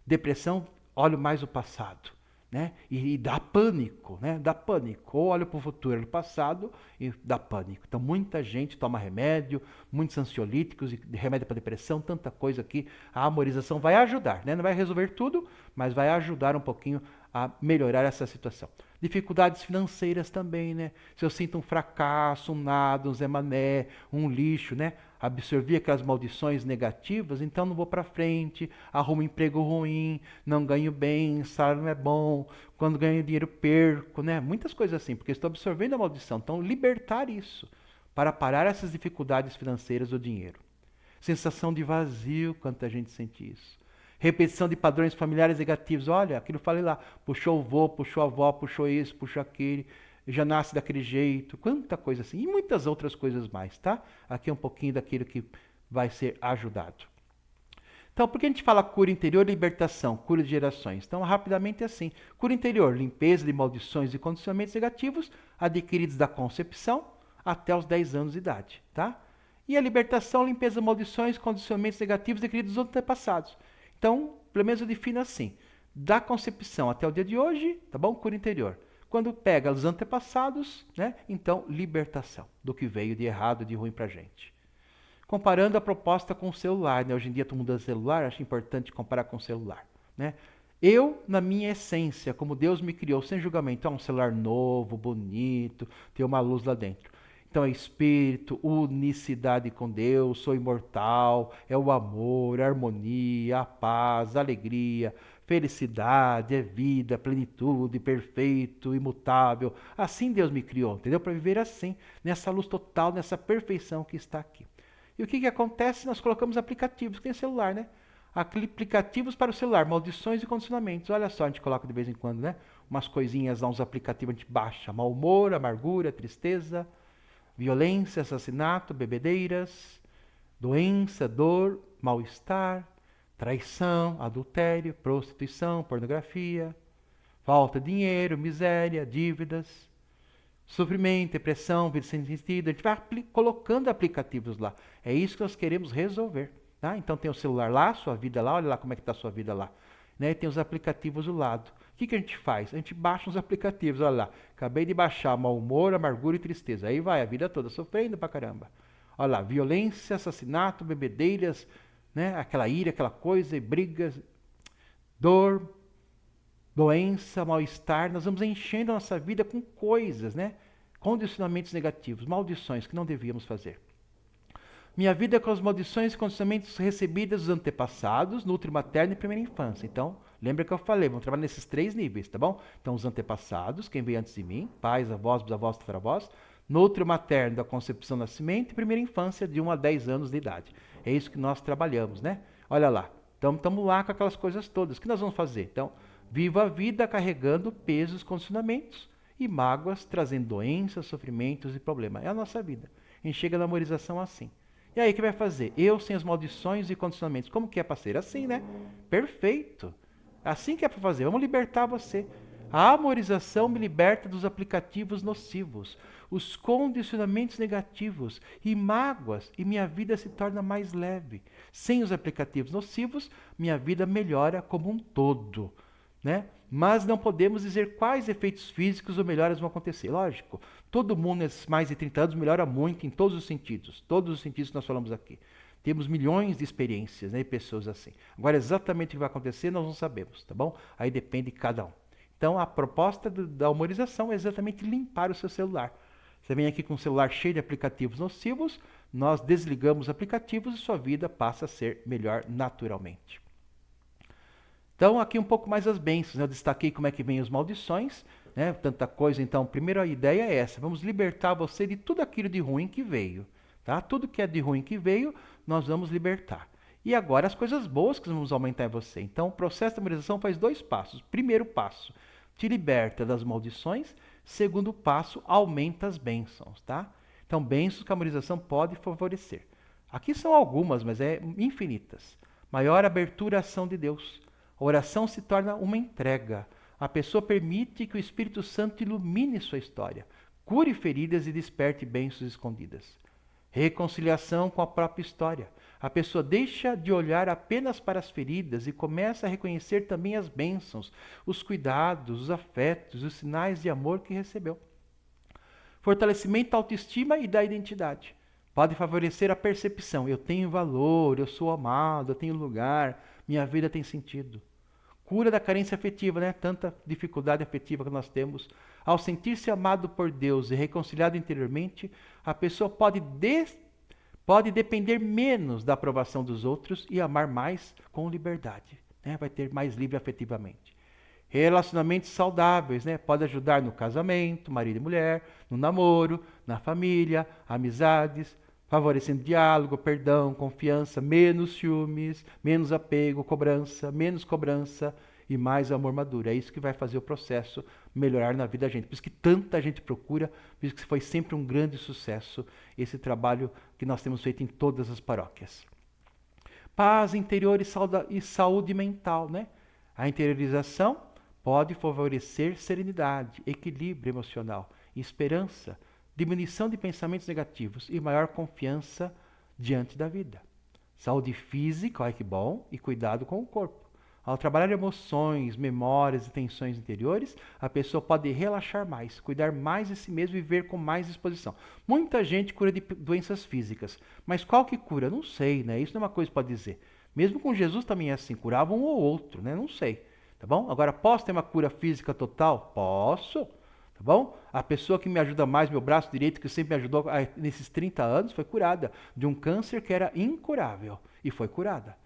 Depressão, olho mais o passado, né? E dá pânico, né? Dá pânico. Ou olho para o futuro, olho para o passado e dá pânico. Então muita gente toma remédio, muitos ansiolíticos, remédio para depressão, tanta coisa aqui. A harmonização vai ajudar, né? Não vai resolver tudo, mas vai ajudar um pouquinho a melhorar essa situação. Dificuldades financeiras também, né? Se eu sinto um fracasso, um nada, um Zé Mané, um lixo, né? Absorvi aquelas maldições negativas, então não vou para frente, arrumo um emprego ruim, não ganho bem, salário não é bom, quando ganho dinheiro perco, né? Muitas coisas assim, porque estou absorvendo a maldição. Então, libertar isso, para parar essas dificuldades financeiras do dinheiro. Sensação de vazio, quanta gente sente isso. Repetição de padrões familiares negativos. Olha, aquilo eu falei lá. Puxou o vô, puxou a avó, puxou isso, puxou aquele. Já nasce daquele jeito. Quanta coisa assim. E muitas outras coisas mais, tá? Aqui é um pouquinho daquilo que vai ser ajudado. Então, por que a gente fala cura interior e libertação? Cura de gerações. Então, rapidamente é assim. Cura interior, limpeza de maldições e condicionamentos negativos adquiridos da concepção até os 10 anos de idade, tá? E a libertação, limpeza de maldições, condicionamentos negativos adquiridos dos antepassados. Então, pelo menos eu defino assim, da concepção até o dia de hoje, tá bom? Cura interior. Quando pega os antepassados, né? Então, libertação do que veio de errado, de ruim pra gente. Comparando a proposta com o celular, né? Hoje em dia todo mundo usa celular, acho importante comparar com o celular, né? Eu, na minha essência, como Deus me criou, sem julgamento, é um celular novo, bonito, tem uma luz lá dentro. Então é espírito, unicidade com Deus, sou imortal, é o amor, a harmonia, a paz, a alegria, felicidade, é vida, plenitude, perfeito, imutável. Assim Deus me criou, entendeu? Para viver assim, nessa luz total, nessa perfeição que está aqui. E o que acontece? Nós colocamos aplicativos, que tem celular, né? Aplicativos para o celular, maldições e condicionamentos. Olha só, a gente coloca de vez em quando, né? umas coisinhas lá, uns aplicativos, a gente baixa. Mau humor, amargura, tristeza, violência, assassinato, bebedeiras, doença, dor, mal-estar, traição, adultério, prostituição, pornografia, falta de dinheiro, miséria, dívidas, sofrimento, depressão, vida sem sentido. A gente vai colocando aplicativos lá. É isso que nós queremos resolver. Tá? Então tem o celular lá, sua vida lá, olha lá como é que está a sua vida lá. Né? Tem os aplicativos do lado. O que a gente faz? A gente baixa os aplicativos, olha lá. Acabei de baixar mau humor, amargura e tristeza. Aí vai a vida toda sofrendo pra caramba. Olha lá, violência, assassinato, bebedeiras, né? Aquela ira, aquela coisa, e brigas, dor, doença, mal-estar. Nós vamos enchendo a nossa vida com coisas, né? Condicionamentos negativos, maldições que não devíamos fazer. Minha vida é com as maldições e condicionamentos recebidas dos antepassados, no útero materno e primeira infância. Então, lembra que eu falei, vamos trabalhar nesses 3 níveis, tá bom? Então, os antepassados, quem veio antes de mim, pais, avós, bisavós, tataravós, no útero materno da concepção, nascimento e primeira infância de 1 a 10 anos de idade. É isso que nós trabalhamos, né? Olha lá, então estamos lá com aquelas coisas todas. O que nós vamos fazer? Então, viva a vida carregando pesos, condicionamentos e mágoas, trazendo doenças, sofrimentos e problemas. É a nossa vida. A gente chega na memorização assim. E aí, o que vai fazer? Eu sem as maldições e condicionamentos. Como que é para ser? Assim, né? Perfeito. Assim que é para fazer. Vamos libertar você. A amorização me liberta dos aplicativos nocivos, os condicionamentos negativos e mágoas, e minha vida se torna mais leve. Sem os aplicativos nocivos, minha vida melhora como um todo, né? Mas não podemos dizer quais efeitos físicos ou melhoras vão acontecer. Lógico, todo mundo nesses mais de 30 anos melhora muito em todos os sentidos que nós falamos aqui. Temos milhões de experiências, né, e pessoas assim. Agora, exatamente o que vai acontecer, nós não sabemos, tá bom? Aí depende de cada um. Então, a proposta da humorização é exatamente limpar o seu celular. Você vem aqui com um celular cheio de aplicativos nocivos, nós desligamos os aplicativos e sua vida passa a ser melhor naturalmente. Então, aqui um pouco mais as bênçãos, né? Eu destaquei como é que vem as maldições, né? Tanta coisa. Então, primeiro a ideia é essa, vamos libertar você de tudo aquilo de ruim que veio, tá? Tudo que é de ruim que veio, nós vamos libertar. E agora as coisas boas que vamos aumentar em você. Então, o processo de memorização faz 2 passos. Primeiro passo, te liberta das maldições. Segundo passo, aumenta as bênçãos, tá? Então, bênçãos que a memorização pode favorecer. Aqui são algumas, mas é infinitas. Maior abertura à ação de Deus. A oração se torna uma entrega. A pessoa permite que o Espírito Santo ilumine sua história, cure feridas e desperte bênçãos escondidas. Reconciliação com a própria história. A pessoa deixa de olhar apenas para as feridas e começa a reconhecer também as bênçãos, os cuidados, os afetos, os sinais de amor que recebeu. Fortalecimento da autoestima e da identidade. Pode favorecer a percepção. Eu tenho valor, eu sou amado, eu tenho lugar, minha vida tem sentido. Cura da carência afetiva, né? Tanta dificuldade afetiva que nós temos. Ao sentir-se amado por Deus e reconciliado interiormente, a pessoa pode depender menos da aprovação dos outros e amar mais com liberdade, né? Vai ter mais livre afetivamente. Relacionamentos saudáveis, né? Pode ajudar no casamento, marido e mulher, no namoro, na família, amizades, favorecendo diálogo, perdão, confiança, menos ciúmes, menos apego, menos cobrança e mais amor maduro. É isso que vai fazer o processo melhorar na vida da gente. Por isso que tanta gente procura, por isso que foi sempre um grande sucesso esse trabalho que nós temos feito em todas as paróquias. Paz interior e saúde mental, né? A interiorização pode favorecer serenidade, equilíbrio emocional, esperança, diminuição de pensamentos negativos e maior confiança diante da vida. Saúde física, olha que bom, e cuidado com o corpo. Ao trabalhar emoções, memórias e tensões interiores, a pessoa pode relaxar mais, cuidar mais de si mesmo e viver com mais disposição. Muita gente cura de doenças físicas, mas qual que cura? Não sei, né? Isso não é uma coisa que pode dizer. Mesmo com Jesus também é assim, curava um ou outro, né? Não sei, tá bom? Agora, posso ter uma cura física total? Posso. Tá bom? A pessoa que me ajuda mais, meu braço direito, que sempre me ajudou nesses 30 anos, foi curada de um câncer que era incurável. E foi curada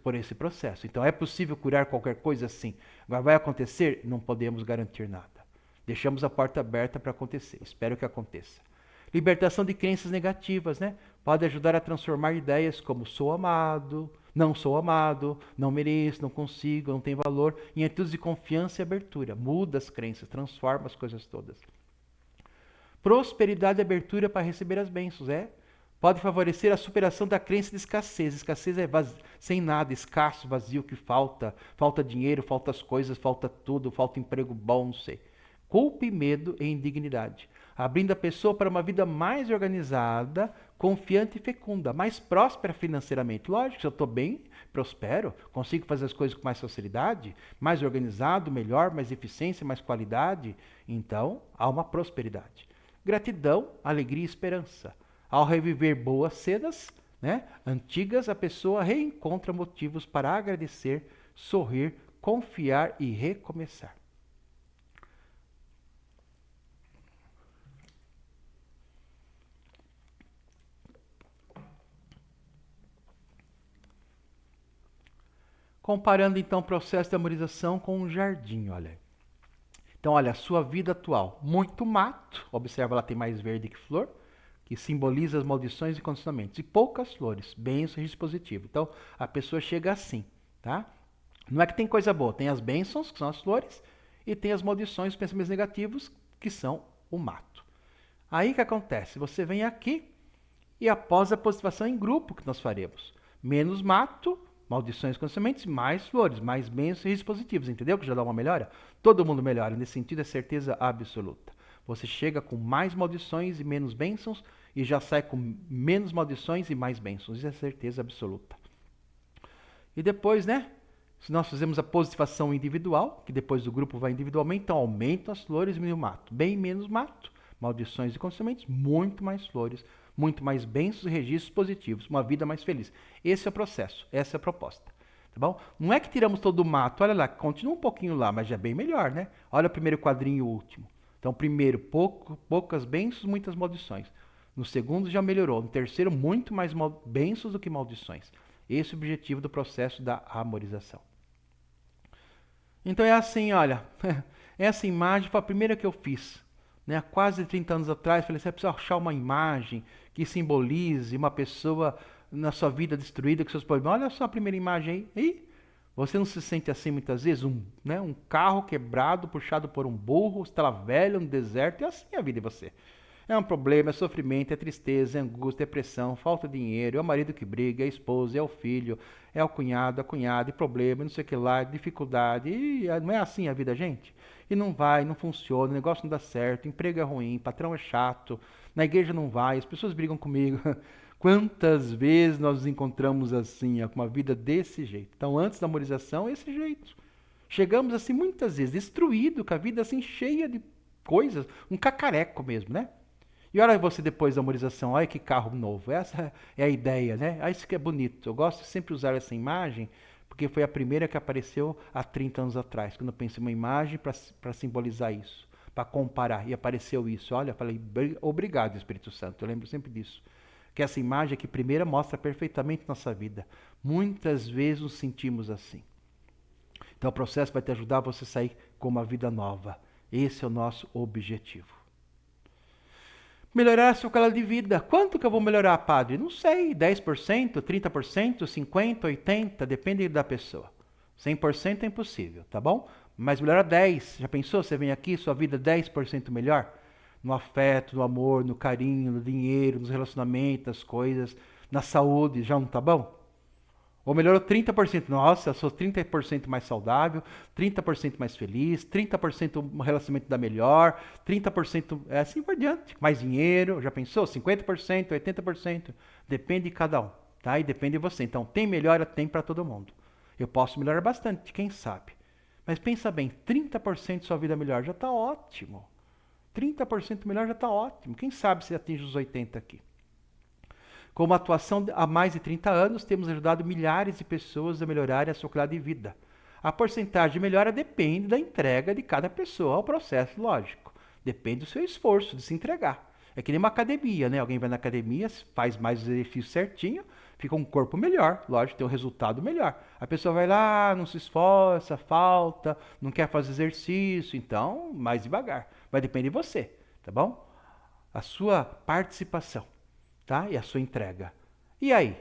por esse processo. Então, é possível curar qualquer coisa? Sim. Agora, vai acontecer? Não podemos garantir nada. Deixamos a porta aberta para acontecer. Espero que aconteça. Libertação de crenças negativas, né? Pode ajudar a transformar ideias como sou amado, Não sou amado, não mereço, não consigo, não tenho valor. Em atitudes de confiança e abertura. Muda as crenças, transforma as coisas todas. Prosperidade e abertura para receber as bênçãos. Pode favorecer a superação da crença de escassez. Escassez é sem nada, escasso, vazio, que falta. Falta dinheiro, falta as coisas, falta tudo, falta emprego bom, não sei. Culpa e medo e indignidade. Abrindo a pessoa para uma vida mais organizada, confiante e fecunda, mais próspera financeiramente. Lógico, se eu estou bem, prospero, consigo fazer as coisas com mais facilidade, mais organizado, melhor, mais eficiência, mais qualidade, então há uma prosperidade. Gratidão, alegria e esperança. Ao reviver boas cenas, antigas, a pessoa reencontra motivos para agradecer, sorrir, confiar e recomeçar. Comparando então o processo de amorização com um jardim, olha. Então, olha, a sua vida atual, muito mato, observa, ela tem mais verde que flor, que simboliza as maldições e condicionamentos, e poucas flores, bênçãos e dispositivo. Então, a pessoa chega assim, tá? Não é que tem coisa boa, tem as bênçãos, que são as flores, e tem as maldições, os pensamentos negativos, que são o mato. Aí o que acontece? Você vem aqui e após a positivação em grupo que nós faremos, menos mato, maldições com sementes, mais flores, mais bênçãos e dispositivos, entendeu? Que já dá uma melhora? Todo mundo melhora, nesse sentido é certeza absoluta. Você chega com mais maldições e menos bênçãos e já sai com menos maldições e mais bênçãos, isso é certeza absoluta. E depois, se nós fizermos a positivação individual, que depois do grupo vai individualmente, então aumentam as flores e diminui o mato. Bem menos mato, maldições e condicionamentos, muito mais flores, muito mais bênçãos e registros positivos, uma vida mais feliz. Esse é o processo, essa é a proposta. Tá bom? Não é que tiramos todo o mato, olha lá, continua um pouquinho lá, mas já é bem melhor, Olha o primeiro quadrinho e o último. Então, primeiro, poucas bênçãos, muitas maldições. No segundo, já melhorou. No terceiro, muito mais bênçãos do que maldições. Esse é o objetivo do processo da amorização. Então é assim, olha, essa imagem foi a primeira que eu fiz. Há quase 30 anos atrás, falei, você precisa achar uma imagem que simbolize uma pessoa na sua vida destruída com seus problemas. Olha só a primeira imagem aí. E você não se sente assim muitas vezes? Um carro quebrado, puxado por um burro, estrela velha, no deserto, é assim a vida de você. É um problema, é sofrimento, é tristeza, é angústia, é pressão, falta de dinheiro, é o marido que briga, é a esposa, é o filho, é o cunhado, a cunhada, e problema, não sei o que lá, dificuldade. E não é assim a vida, gente? E não vai, não funciona, o negócio não dá certo, emprego é ruim, patrão é chato, na igreja não vai, as pessoas brigam comigo. Quantas vezes nós nos encontramos assim, com uma vida desse jeito? Então, antes da amorização, esse jeito. Chegamos assim muitas vezes, destruído, com a vida assim cheia de coisas, um cacareco mesmo, E olha você depois da amorização, olha que carro novo. Essa é a ideia, Isso que é bonito. Eu gosto de sempre usar essa imagem, porque foi a primeira que apareceu há 30 anos atrás, quando eu pensei em uma imagem para simbolizar isso, para comparar, e apareceu isso. Olha, eu falei, obrigado, Espírito Santo, eu lembro sempre disso. Que essa imagem aqui primeira mostra perfeitamente nossa vida. Muitas vezes nos sentimos assim. Então o processo vai te ajudar a você sair com uma vida nova. Esse é o nosso objetivo. Melhorar a sua qualidade de vida. Quanto que eu vou melhorar, padre? Não sei, 10%, 30%, 50%, 80%, depende da pessoa. 100% é impossível, tá bom? Mas melhorar 10%. Já pensou? Você vem aqui, sua vida 10% melhor? No afeto, no amor, no carinho, no dinheiro, nos relacionamentos, nas coisas, na saúde, já não tá bom? Ou melhorou 30%. Nossa, eu sou 30% mais saudável, 30% mais feliz, 30% o relacionamento dá melhor, 30% assim por diante. Mais dinheiro, já pensou? 50%, 80%. Depende de cada um, tá? E depende de você. Então, tem melhora? Tem para todo mundo. Eu posso melhorar bastante, quem sabe? Mas pensa bem, 30% de sua vida melhor já está ótimo. 30% melhor já está ótimo. Quem sabe se atinge os 80% aqui. Com uma atuação há mais de 30 anos, temos ajudado milhares de pessoas a melhorarem a sua qualidade de vida. A porcentagem de melhora depende da entrega de cada pessoa ao processo, lógico. Depende do seu esforço de se entregar. É que nem uma academia, Alguém vai na academia, faz mais exercício certinho, fica um corpo melhor, lógico, tem um resultado melhor. A pessoa vai lá, não se esforça, falta, não quer fazer exercício, então, mais devagar. Vai depender de você, tá bom? A sua participação. Tá? E a sua entrega. E aí?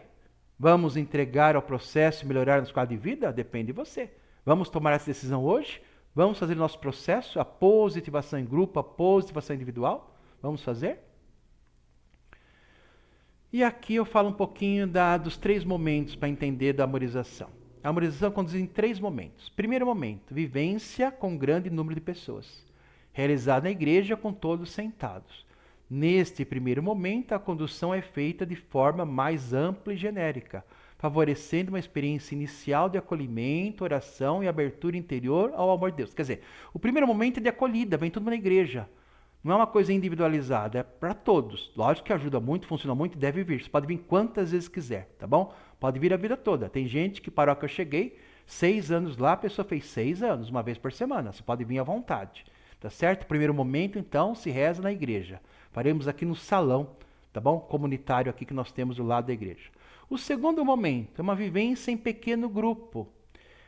Vamos entregar ao processo e melhorar nosso quadro de vida? Depende de você. Vamos tomar essa decisão hoje? Vamos fazer o nosso processo, a positivação em grupo, a positivação individual? Vamos fazer? E aqui eu falo um pouquinho dos 3 momentos para entender da amorização. A amorização conduz em 3 momentos. Primeiro momento, vivência com grande número de pessoas, realizada na igreja com todos sentados. Neste primeiro momento, a condução é feita de forma mais ampla e genérica, favorecendo uma experiência inicial de acolhimento, oração e abertura interior ao amor de Deus. Quer dizer, o primeiro momento é de acolhida, vem todo mundo na igreja. Não é uma coisa individualizada, é para todos. Lógico que ajuda muito, funciona muito, deve vir. Você pode vir quantas vezes quiser, tá bom? Pode vir a vida toda. Tem gente que paróquia eu cheguei, 6 anos lá, a pessoa fez 6 anos, uma vez por semana. Você pode vir à vontade, tá certo? Primeiro momento, então, se reza na igreja. Faremos aqui no salão, tá bom? Comunitário aqui que nós temos do lado da igreja. O segundo momento é uma vivência em pequeno grupo,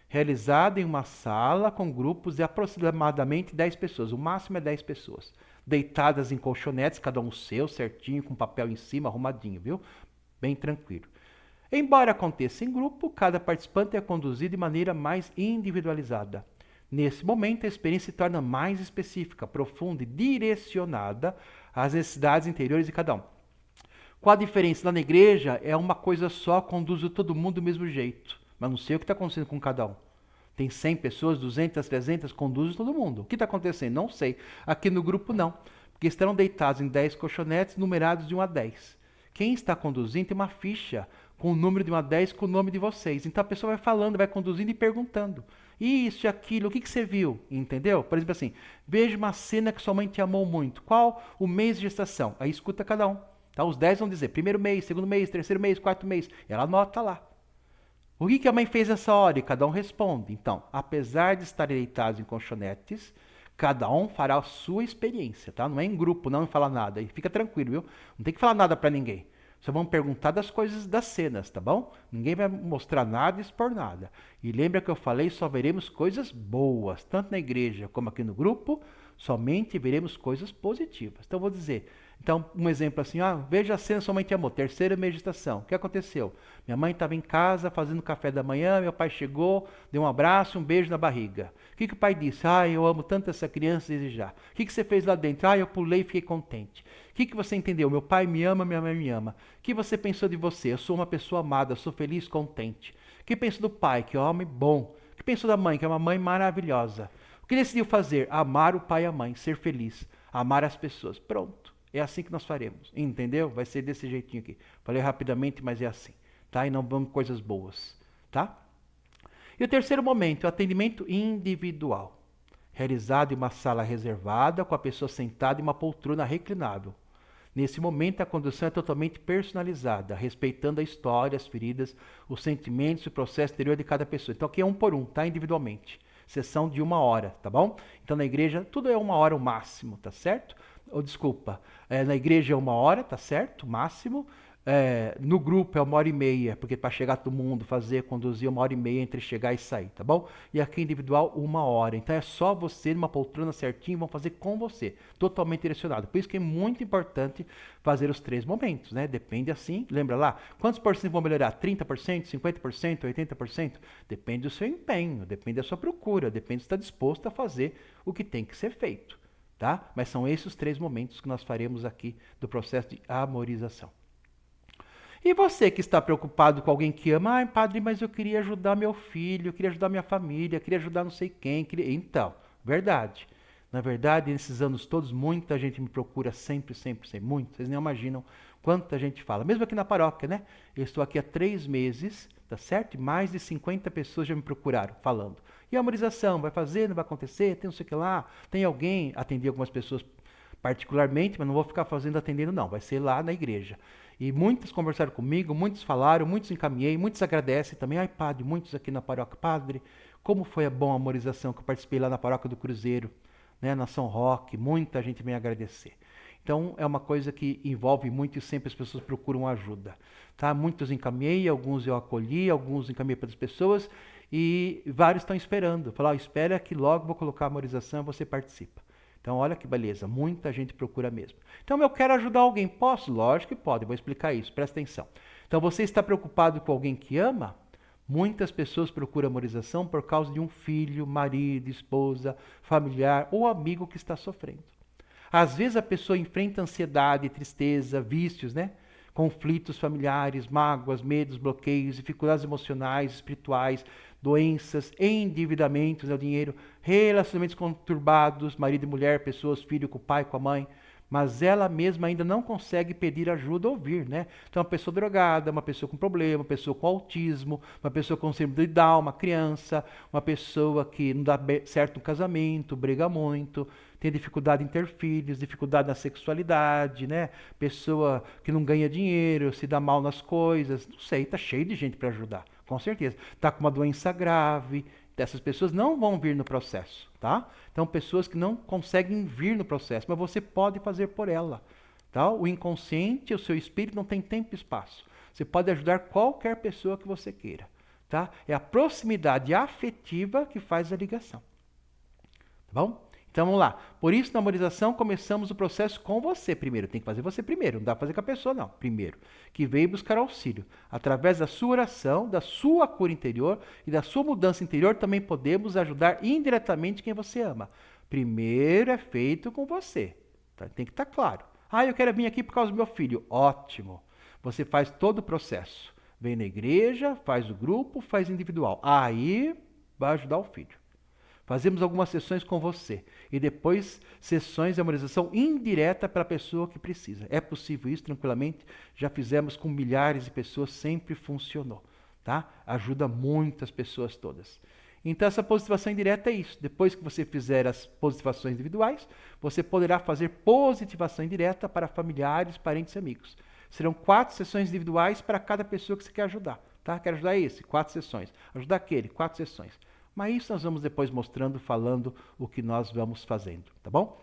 realizada em uma sala com grupos de aproximadamente 10 pessoas. O máximo é 10 pessoas. Deitadas em colchonetes, cada um seu, certinho, com papel em cima, arrumadinho, viu? Bem tranquilo. Embora aconteça em grupo, cada participante é conduzido de maneira mais individualizada. Nesse momento, a experiência se torna mais específica, profunda e direcionada às necessidades interiores de cada um. Qual a diferença? Lá na igreja é uma coisa só, conduz todo mundo do mesmo jeito. Mas não sei o que está acontecendo com cada um. Tem 100 pessoas, 200, 300, conduz todo mundo. O que está acontecendo? Não sei. Aqui no grupo não, porque estarão deitados em 10 colchonetes numerados de 1 a 10. Quem está conduzindo tem uma ficha com o número de 1 a 10 com o nome de vocês. Então a pessoa vai falando, vai conduzindo e perguntando. Isso e aquilo, o que você viu? Entendeu? Por exemplo assim, veja uma cena que sua mãe te amou muito. Qual o mês de gestação? Aí escuta cada um. Tá? Os 10 vão dizer primeiro mês, segundo mês, terceiro mês, quarto mês. Ela anota lá. O que a mãe fez nessa hora? E cada um responde. Então, apesar de estarem deitados em colchonetes, cada um fará a sua experiência, tá? Não é em grupo, não fala nada. E fica tranquilo, viu? Não tem que falar nada para ninguém. Só vão perguntar das coisas das cenas, tá bom? Ninguém vai mostrar nada e expor nada. E lembra que eu falei, só veremos coisas boas, tanto na igreja como aqui no grupo, somente veremos coisas positivas. Então, eu vou dizer... Então, um exemplo assim, veja a cena sua mãe te amou, terceira meditação. O que aconteceu? Minha mãe estava em casa fazendo café da manhã, meu pai chegou, deu um abraço, um beijo na barriga. O que o pai disse? Eu amo tanto essa criança, desejar. O que você fez lá dentro? Eu pulei e fiquei contente. O que você entendeu? Meu pai me ama, minha mãe me ama. O que você pensou de você? Eu sou uma pessoa amada, sou feliz, contente. O que pensou do pai? Que é um homem bom. O que pensou da mãe? Que é uma mãe maravilhosa. O que decidiu fazer? Amar o pai e a mãe, ser feliz, amar as pessoas. Pronto. É assim que nós faremos, entendeu? Vai ser desse jeitinho aqui. Falei rapidamente, mas é assim, tá? E não vamos coisas boas, tá? E o terceiro momento, o atendimento individual, realizado em uma sala reservada, com a pessoa sentada em uma poltrona reclinável. Nesse momento, a condução é totalmente personalizada, respeitando a história, as feridas, os sentimentos e o processo interior de cada pessoa. Então aqui é um por um, tá? Individualmente. Sessão de 1 hora, tá bom? Então na igreja tudo é 1 hora o máximo, tá certo? Desculpa, na igreja é 1 hora, tá certo? Máximo. No grupo é 1h30, porque para chegar todo mundo, conduzir 1h30 entre chegar e sair, tá bom? E aqui individual 1 hora. Então é só você numa poltrona certinho, vão fazer com você, totalmente direcionado. Por isso que é muito importante fazer os 3 momentos, né? Depende assim, lembra lá? Quantos por cento vão melhorar? 30%, 50%, 80%? Depende do seu empenho, depende da sua procura, depende se está disposto a fazer o que tem que ser feito. Tá? Mas são esses os 3 momentos que nós faremos aqui do processo de amorização. E você que está preocupado com alguém que ama, padre, mas eu queria ajudar meu filho, eu queria ajudar minha família, eu queria ajudar não sei quem. Então, verdade. Na verdade, nesses anos todos, muita gente me procura sempre, muito. Vocês nem imaginam quanta gente fala. Mesmo aqui na paróquia, né? Eu estou aqui há 3 meses, tá certo? E mais de 50 pessoas já me procuraram, falando. E a amorização, vai fazer, não vai acontecer, tem não sei o que lá, tem alguém, atendi algumas pessoas particularmente, mas não vou ficar atendendo não, vai ser lá na igreja. E muitos conversaram comigo, muitos falaram, muitos encaminhei, muitos agradecem também. Padre, muitos aqui na paróquia, padre, como foi a boa amorização que eu participei lá na paróquia do Cruzeiro, né, na São Roque, muita gente vem agradecer. Então é uma coisa que envolve muito e sempre as pessoas procuram ajuda. Tá? Muitos encaminhei, alguns eu acolhi, alguns encaminhei para as pessoas e vários estão esperando. Falaram, espera que logo vou colocar a amorização e você participa. Então olha que beleza, muita gente procura mesmo. Então eu quero ajudar alguém, posso? Lógico que pode, vou explicar isso, presta atenção. Então você está preocupado com alguém que ama? Muitas pessoas procuram amorização por causa de um filho, marido, esposa, familiar ou amigo que está sofrendo. Às vezes a pessoa enfrenta ansiedade, tristeza, vícios, né? Conflitos familiares, mágoas, medos, bloqueios, dificuldades emocionais, espirituais, doenças, endividamentos ao dinheiro, relacionamentos conturbados, marido e mulher, pessoas, filho com o pai, com a mãe, mas ela mesma ainda não consegue pedir ajuda ou ouvir, né? Então, uma pessoa drogada, uma pessoa com problema, uma pessoa com autismo, uma pessoa com síndrome de Down, uma criança, uma pessoa que não dá certo no casamento, briga muito, tem dificuldade em ter filhos, dificuldade na sexualidade, né? Pessoa que não ganha dinheiro, se dá mal nas coisas, não sei, tá cheio de gente para ajudar, com certeza. Tá com uma doença grave, essas pessoas não vão vir no processo, tá? Então, pessoas que não conseguem vir no processo, mas você pode fazer por ela, tá? O inconsciente, o seu espírito não tem tempo e espaço. Você pode ajudar qualquer pessoa que você queira, tá? É a proximidade afetiva que faz a ligação, tá bom? Então vamos lá. Por isso, na amorização, começamos o processo com você primeiro. Tem que fazer você primeiro, não dá para fazer com a pessoa, não. Primeiro, que veio buscar auxílio. Através da sua oração, da sua cura interior e da sua mudança interior, também podemos ajudar indiretamente quem você ama. Primeiro é feito com você. Tá? Tem que estar claro. Ah, eu quero vir aqui por causa do meu filho. Ótimo. Você faz todo o processo. Vem na igreja, faz o grupo, faz individual. Aí vai ajudar o filho. Fazemos algumas sessões com você e depois sessões de amorização indireta para a pessoa que precisa. É possível isso tranquilamente, já fizemos com milhares de pessoas, sempre funcionou, tá? Ajuda muitas pessoas todas. Então essa positivação indireta é isso. Depois que você fizer as positivações individuais, você poderá fazer positivação indireta para familiares, parentes e amigos. Serão 4 sessões individuais para cada pessoa que você quer ajudar, tá? Quero ajudar esse, 4 sessões. Ajudar aquele, 4 sessões. Mas isso nós vamos depois mostrando, falando o que nós vamos fazendo, tá bom?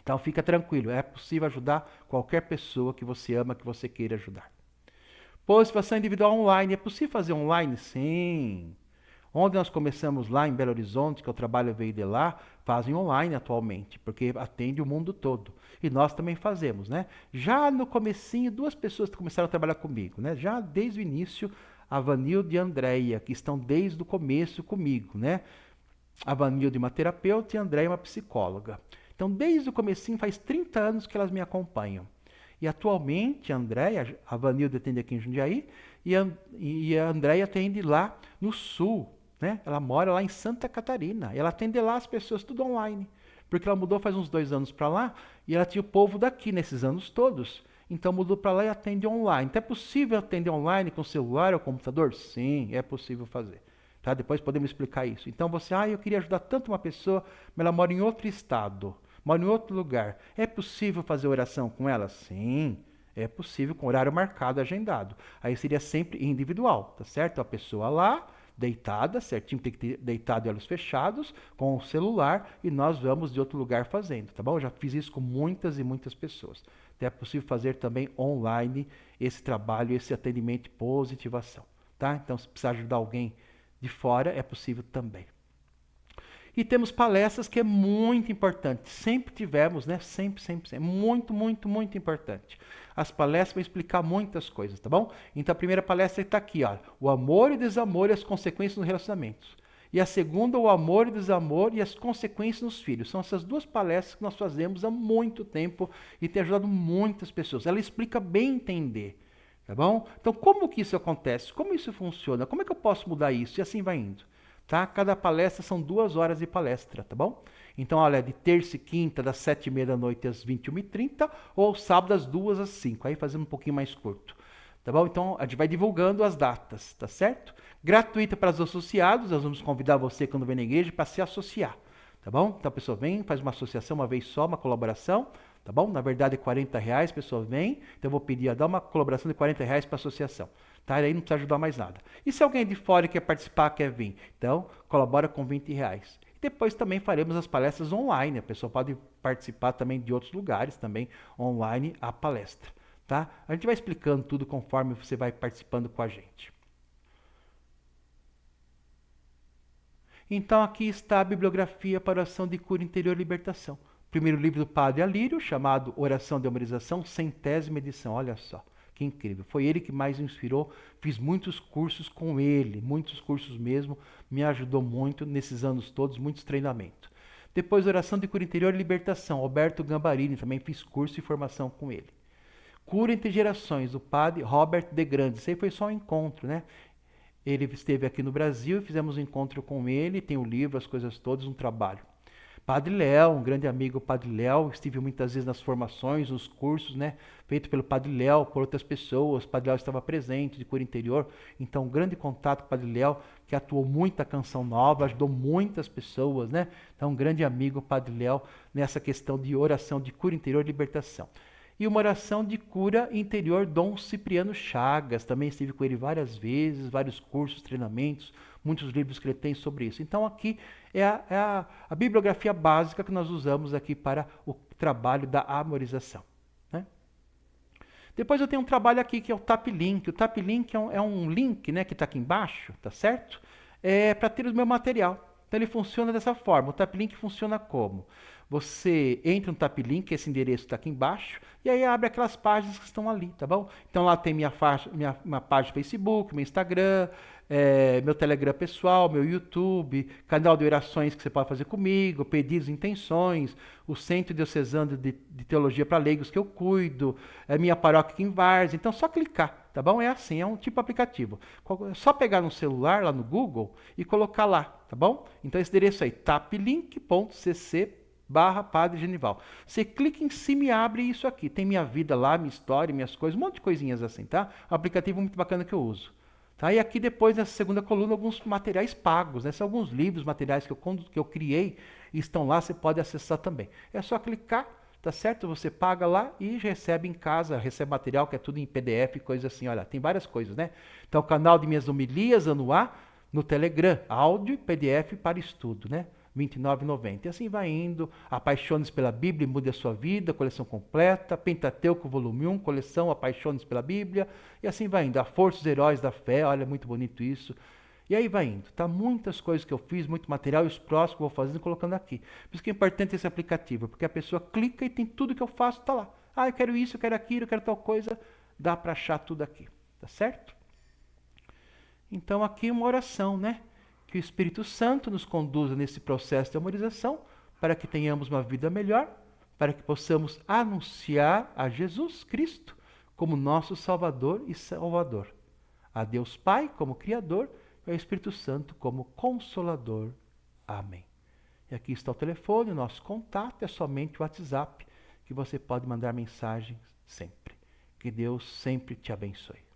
Então fica tranquilo, é possível ajudar qualquer pessoa que você ama, que você queira ajudar. Positivação individual online, é possível fazer online? Sim. Onde nós começamos lá em Belo Horizonte, que o trabalho veio de lá, fazem online atualmente, porque atende o mundo todo. E nós também fazemos, né? Já no comecinho, 2 pessoas começaram a trabalhar comigo, né? Já desde o início, a Vanilde e a Andréia, que estão desde o começo comigo, né? A Vanilde é uma terapeuta e a Andréia é uma psicóloga. Então, desde o comecinho, faz 30 anos que elas me acompanham. E atualmente, a Andréia, a Vanilde atende aqui em Jundiaí, e a Andréia atende lá no Sul, né? Ela mora lá em Santa Catarina. Ela atende lá as pessoas tudo online. Porque ela mudou faz uns 2 anos para lá, e ela tinha o povo daqui nesses anos todos. Então mudou para lá e atende online. Então é possível atender online com celular ou computador? Sim, é possível fazer. Tá? Depois podemos explicar isso. Então você, eu queria ajudar tanto uma pessoa, mas ela mora em outro estado, mora em outro lugar. É possível fazer oração com ela? Sim, é possível com horário marcado, agendado. Aí seria sempre individual, tá certo? A pessoa lá, deitada, certinho, tem que ter deitado e olhos fechados, com o celular, e nós vamos de outro lugar fazendo, tá bom? Eu já fiz isso com muitas e muitas pessoas. É possível fazer também online esse trabalho, esse atendimento de positivação, tá? Então, se precisar ajudar alguém de fora, é possível também. E temos palestras que é muito importante. Sempre tivemos, né? Sempre. Muito, muito, muito importante. As palestras vão explicar muitas coisas, tá bom? Então, a primeira palestra está aqui, ó. O amor e o desamor e as consequências nos relacionamentos. E a segunda, o amor e o desamor e as consequências nos filhos. São essas 2 palestras que nós fazemos há muito tempo e tem ajudado muitas pessoas. Ela explica bem entender, tá bom? Então, como que isso acontece? Como isso funciona? Como é que eu posso mudar isso? E assim vai indo, tá? Cada palestra são 2 horas de palestra, tá bom? Então, olha, de terça e quinta, das 7h30 da noite às 21h30, ou sábado das 2 às 5. Aí fazendo um pouquinho mais curto. Tá bom? Então, a gente vai divulgando as datas, tá certo? Gratuita para os associados, nós vamos convidar você quando vem na igreja para se associar, tá bom? Então a pessoa vem, faz uma associação uma vez só, uma colaboração, tá bom? Na verdade é R$40, a pessoa vem, então eu vou pedir a dar uma colaboração de R$40 para a associação, tá? E aí não precisa ajudar mais nada. E se alguém de fora quer participar, quer vir, então colabora com R$20. Depois também faremos as palestras online, a pessoa pode participar também de outros lugares, também online a palestra. Tá? A gente vai explicando tudo conforme você vai participando com a gente. Então aqui está a bibliografia para oração de cura interior e libertação. Primeiro livro do Padre Alírio, chamado Oração de Amorização, 100ª edição. Olha só, Que incrível. Foi ele que mais me inspirou. Fiz muitos cursos com ele, muitos cursos mesmo. Me ajudou muito nesses anos todos, muitos treinamentos. Depois, oração de cura interior e libertação. Alberto Gambarini, também fiz curso e formação com ele. Cura entre gerações, do padre Robert de Grande. Isso aí foi só um encontro, né? Ele esteve aqui no Brasil, fizemos um encontro com ele, tem o livro, as coisas todas, um trabalho. Padre Léo, um grande amigo, Padre Léo, estive muitas vezes nas formações, nos cursos, né, feito pelo Padre Léo, por outras pessoas. O Padre Léo estava presente, de cura interior, então um grande contato com o Padre Léo, que atuou muito a Canção Nova, ajudou muitas pessoas, né, então um grande amigo, Padre Léo, nessa questão de oração de cura interior e libertação. E uma oração de cura interior, Dom Cipriano Chagas, também estive com ele várias vezes, vários cursos, treinamentos, muitos livros que ele tem sobre isso. Então aqui é a bibliografia básica que nós usamos aqui para o trabalho da amorização. Né? Depois eu tenho um trabalho aqui que é o Tap Link. O Tap Link é um link, né, que está aqui embaixo, tá certo? É para ter o meu material. Então ele funciona dessa forma. O Tap Link funciona como? Você entra no Tap Link, esse endereço está aqui embaixo, e aí abre aquelas páginas que estão ali, tá bom? Então lá tem minha página Facebook, meu Instagram, meu Telegram pessoal, meu YouTube, canal de orações que você pode fazer comigo, pedidos e intenções, o Centro Diocesano de Teologia para Leigos que eu cuido, minha paróquia aqui em Várzea. Então só clicar, tá bom? É assim, é um tipo de aplicativo. É só pegar no celular, lá no Google, e colocar lá, tá bom? Então esse endereço aí, taplink.cc/Padre Genival. Você clica em cima e abre isso aqui. Tem minha vida lá, minha história, minhas coisas, um monte de coisinhas assim, tá? Um aplicativo muito bacana que eu uso. Tá? E aqui depois, nessa segunda coluna, alguns materiais pagos. Né? São alguns livros, materiais que eu criei e estão lá, você pode acessar também. É só clicar, tá certo? Você paga lá e recebe em casa, recebe material que é tudo em PDF, coisa assim. Olha, tem várias coisas, né? Então, o canal de minhas homilias, Anuá, no Telegram, áudio e PDF para estudo, né? R$ 29,90. E assim vai indo. Apaixone-se pela Bíblia e mude a sua vida, coleção completa. Pentateuco, volume 1, coleção Apaixone-se pela Bíblia. E assim vai indo. A Força dos Heróis da Fé, olha, muito bonito isso. E aí vai indo. Tá muitas coisas que eu fiz, muito material, e os próximos que eu vou fazendo, colocando aqui. Por isso que é importante esse aplicativo, porque a pessoa clica e tem tudo que eu faço, tá lá. Ah, eu quero isso, eu quero aquilo, eu quero tal coisa. Dá para achar tudo aqui. Tá certo? Então aqui uma oração, né? Que o Espírito Santo nos conduza nesse processo de amorização, para que tenhamos uma vida melhor, para que possamos anunciar a Jesus Cristo como nosso Salvador e Salvador, a Deus Pai como Criador e ao Espírito Santo como Consolador. Amém. E aqui está o telefone, o nosso contato é somente o WhatsApp, que você pode mandar mensagens sempre. Que Deus sempre te abençoe.